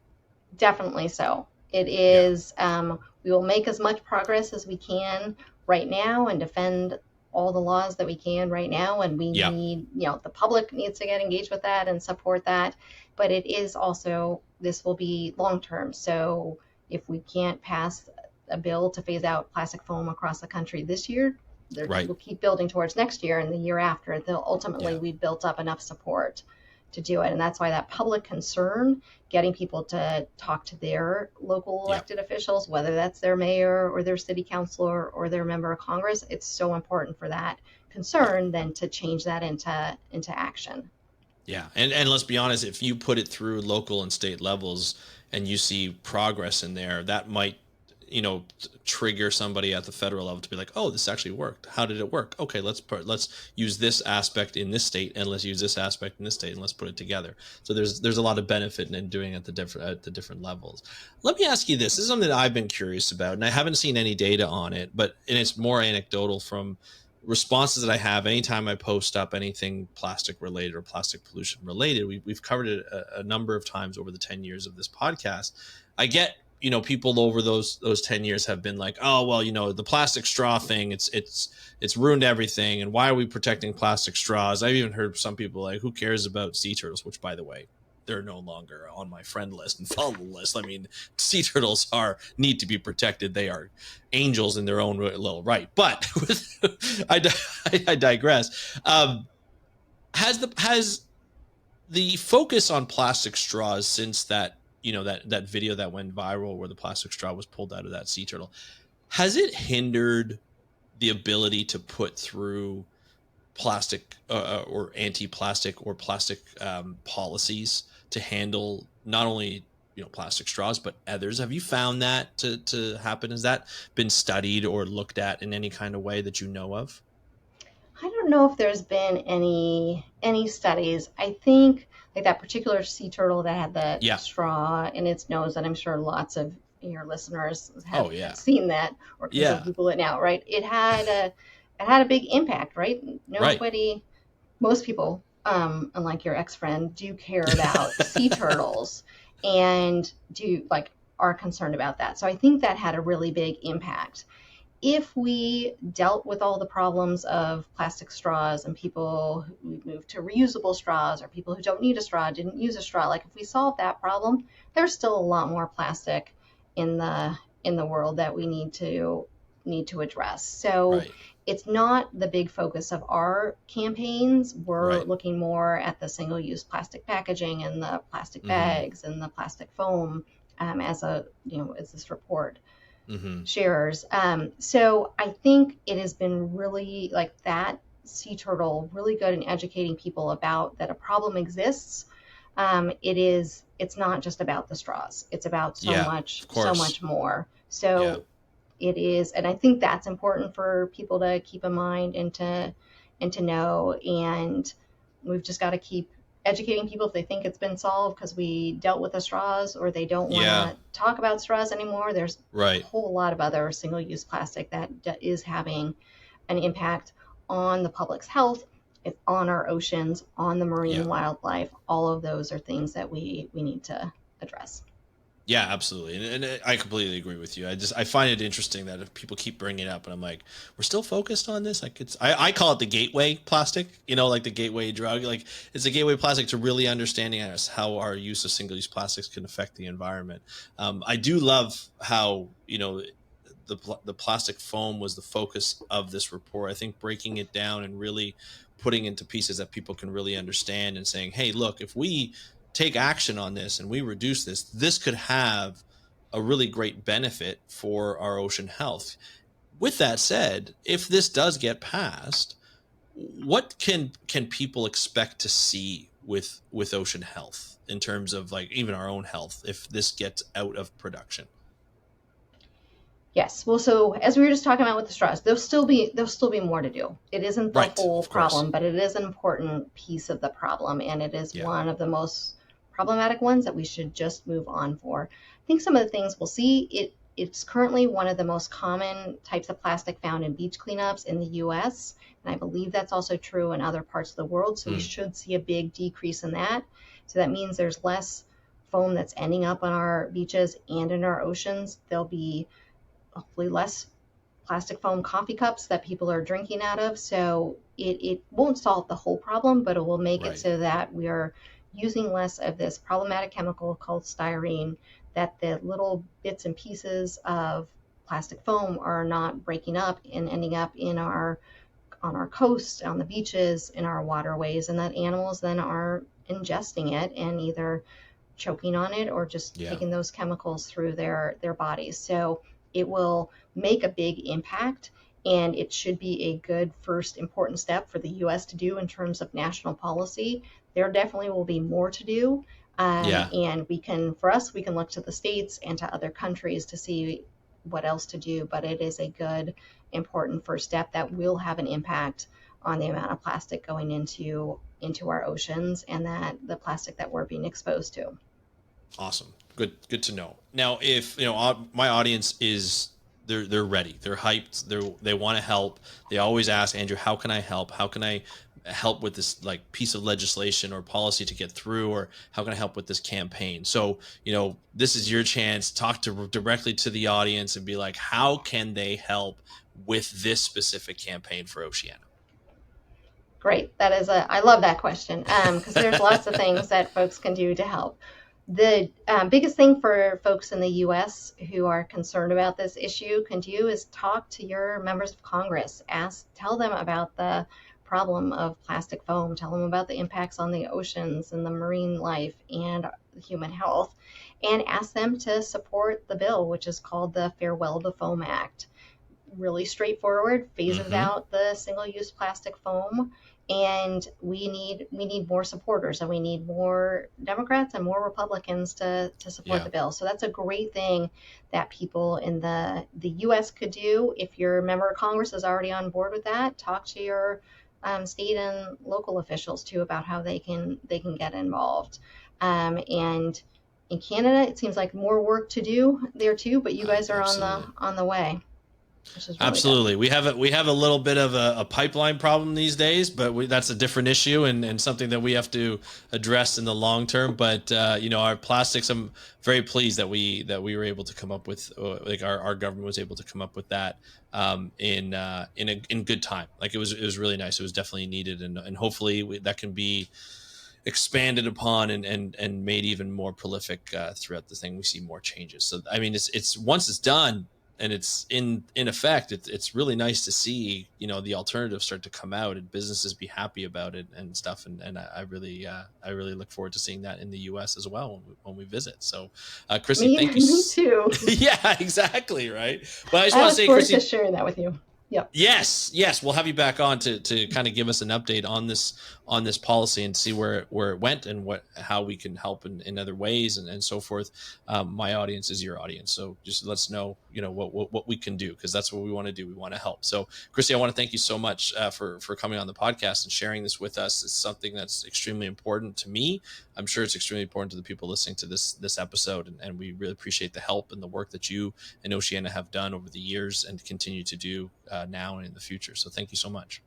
Speaker 2: Definitely so. It is. We will make as much progress as we can right now and defend all the laws that we can right now. And we need, the public needs to get engaged with that and support that. But it is also, this will be long term. So if we can't pass a bill to phase out plastic foam across the country this year, we'll keep building towards next year and the year after. They'll ultimately we've built up enough support to do it. And that's why that public concern, getting people to talk to their local elected officials, whether that's their mayor or their city councilor or their member of Congress, it's so important for that concern then to change that into action.
Speaker 1: Yeah. And let's be honest, if you put it through local and state levels and you see progress in there, that might trigger somebody at the federal level to be like, oh, this actually worked. How did it work? Okay, let's use this aspect in this state and let's use this aspect in this state and let's put it together. So there's a lot of benefit in doing it at the different levels. Let me ask you this. This is something that I've been curious about, and I haven't seen any data on it, and it's more anecdotal from responses that I have anytime I post up anything plastic related or plastic pollution related. We've covered it a number of times over the 10 years of this podcast. I get people over those 10 years have been like, oh, well, the plastic straw thing, it's ruined everything. And why are we protecting plastic straws? I've even heard some people like, who cares about sea turtles, which, by the way, they're no longer on my friend list and follow list. I mean, sea turtles need to be protected. They are angels in their own little right. But I digress. Has the focus on plastic straws since that that video that went viral where the plastic straw was pulled out of that sea turtle, has it hindered the ability to put through plastic or anti-plastic or plastic policies to handle not only plastic straws but others? Have you found that to happen? Has that been studied or looked at in any kind of way that you know of?
Speaker 2: I don't know if there's been any studies. I think like that particular sea turtle that had the straw in its nose, and I'm sure lots of your listeners have seen that or can Google it now, right? It had a big impact, right? Most people, unlike your ex-friend, do care about sea turtles and are concerned about that. So I think that had a really big impact. If we dealt with all the problems of plastic straws and people who moved to reusable straws or people who don't need a straw, didn't use a straw, like if we solve that problem, there's still a lot more plastic in the world that we need to address. So it's not the big focus of our campaigns. We're looking more at the single-use plastic packaging and the plastic bags and the plastic foam as this report shares. So I think it has been really like that sea turtle really good in educating people about that a problem exists. It's not just about the straws. It's about so much more. So it is, and I think that's important for people to keep in mind and to know. And we've just got to keep educating people if they think it's been solved because we dealt with the straws or they don't want to talk about straws anymore. There's a whole lot of other single-use plastic that is having an impact on the public's health, it's on our oceans, on the
Speaker 1: Yeah.
Speaker 2: marine wildlife. All of those are things that we need to address.
Speaker 1: Yeah, absolutely. And I completely agree with you. I find it interesting that if people keep bringing it up and I'm like, we're still focused on this. Like I call it the gateway plastic, like the gateway drug. Like it's a gateway plastic to really understanding us how our use of single use plastics can affect the environment. I do love how, the plastic foam was the focus of this report. I think breaking it down and really putting into pieces that people can really understand and saying, hey, look, if we take action on this and we reduce this could have a really great benefit for our ocean health. With that said, if this does get passed, what can people expect to see with ocean health in terms of like even our own health if this gets out of production?
Speaker 2: Yes. Well, so as we were just talking about with the straws, there'll still be more to do. It isn't the
Speaker 1: Right,
Speaker 2: whole
Speaker 1: of course.
Speaker 2: problem, but it is an important piece of the problem, and it is
Speaker 1: Yeah.
Speaker 2: one of the most problematic ones that we should just move on for. I think some of the things we'll see, it's currently one of the most common types of plastic found in beach cleanups in the US, and I believe that's also true in other parts of the world. So we should see a big decrease in that. So that means there's less foam that's ending up on our beaches and in our oceans. There'll be hopefully less plastic foam coffee cups that people are drinking out of. So it won't solve the whole problem, but it will make it so that we are using less of this problematic chemical called styrene, that the little bits and pieces of plastic foam are not breaking up and ending up in on our coast, on the beaches, in our waterways, and that animals then are ingesting it and either choking on it or just taking those chemicals through their bodies. So it will make a big impact, and it should be a good first important step for the US to do in terms of national policy. There definitely will be more to do. And we can look to the states and to other countries to see what else to do, but it is a good important first step that will have an impact on the amount of plastic going into our oceans and that the plastic that we're being exposed to.
Speaker 1: Awesome. Good to know. Now, if my audience is they're ready, they're hyped, they want to help. They always ask, Andrew, how can I help? How can I help with this like piece of legislation or policy to get through, or how can I help with this campaign? So, this is your chance. Talk directly to the audience and be like, how can they help with this specific campaign for Oceana?
Speaker 2: Great. I love that question because there's lots of things that folks can do to help. The biggest thing for folks in the US who are concerned about this issue can do is talk to your members of Congress. Tell them about the problem of plastic foam. Tell them about the impacts on the oceans and the marine life and human health, and ask them to support the bill, which is called the Farewell to Foam Act. Really straightforward, phases out the single-use plastic foam, and we need more supporters, and we need more Democrats and more Republicans to support the bill. So that's a great thing that people in the US could do. If your member of Congress is already on board with that, talk to your state and local officials too about how they can get involved. And in Canada, it seems like more work to do there too, but you guys are on the way. Really
Speaker 1: absolutely good. We have a little bit of a pipeline problem these days, but that's a different issue and something that we have to address in the long term. But our plastics, I'm very pleased that we were able to come up with like our government was able to come up with that in good time. Like it was really nice. It was definitely needed, and hopefully that can be expanded upon and made even more prolific throughout the thing. We see more changes. So I mean, it's once it's done and it's in effect, it's really nice to see the alternatives start to come out and businesses be happy about it and stuff. And I really look forward to seeing that in the US as well when we visit. So Christy, thank you.
Speaker 2: Me too.
Speaker 1: Yeah, exactly. Right. But I just
Speaker 2: I
Speaker 1: want
Speaker 2: look
Speaker 1: to say,
Speaker 2: forward
Speaker 1: Christy,
Speaker 2: to sharing that with you. Yep.
Speaker 1: Yes, we'll have you back on to kind of give us an update on this policy and see where it went and how we can help in other ways and so forth. My audience is your audience, so just let us know what we can do, because that's what we want to do. We want to help. So, Christy, I want to thank you so much for coming on the podcast and sharing this with us. It's something that's extremely important to me. I'm sure it's extremely important to the people listening to this episode, and we really appreciate the help and the work that you and Oceana have done over the years and continue to do now and in the future. So thank you so much.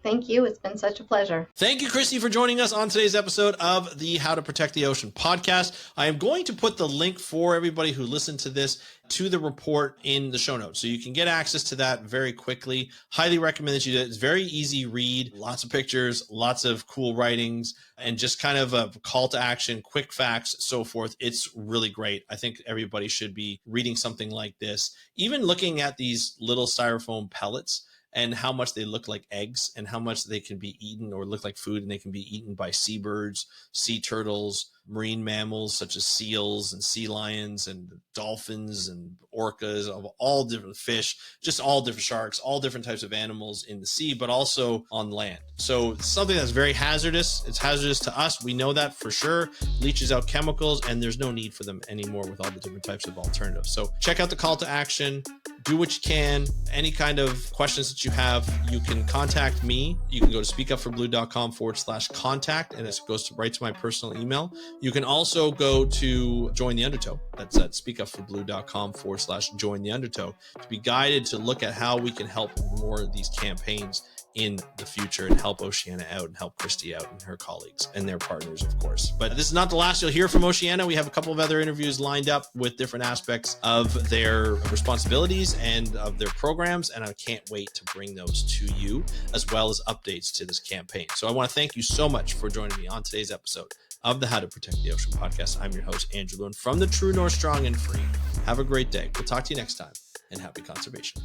Speaker 2: Thank you. It's been such a pleasure.
Speaker 1: Thank you, Christy, for joining us on today's episode of the How to Protect the Ocean podcast. I am going to put the link for everybody who listened to this to the report in the show notes, so you can get access to that very quickly. Highly recommend that you do it. It's very easy read, lots of pictures, lots of cool writings, and just kind of a call to action, quick facts, so forth. It's really great. I think everybody should be reading something like this. Even looking at these little styrofoam pellets and how much they look like eggs and how much they can be eaten or look like food, and they can be eaten by seabirds, sea turtles, marine mammals such as seals and sea lions and dolphins and orcas, of all different fish, just all different sharks, all different types of animals in the sea, but also on land. So it's something that's very hazardous. It's hazardous to us. We know that for sure. Leaches out chemicals, and there's no need for them anymore with all the different types of alternatives. So check out the call to action. Do what you can. Any kind of questions that you have, you can contact me. You can go to speakupforbblue.com/contact, and it goes right to my personal email. You can also go to Join the Undertow. That's at speakupforbblue.com/join the undertow to be guided to look at how we can help more of these campaigns in the future and help Oceana out and help Christy out and her colleagues and their partners, of course. But this is not the last you'll hear from Oceana. We have a couple of other interviews lined up with different aspects of their responsibilities and of their programs, and I can't wait to bring those to you, as well as updates to this campaign. So I want to thank you so much for joining me on today's episode of the How to Protect the Ocean podcast. I'm your host, Andrew Lewin, from the True North Strong and Free. Have a great day. We'll talk to you next time, and happy conservation.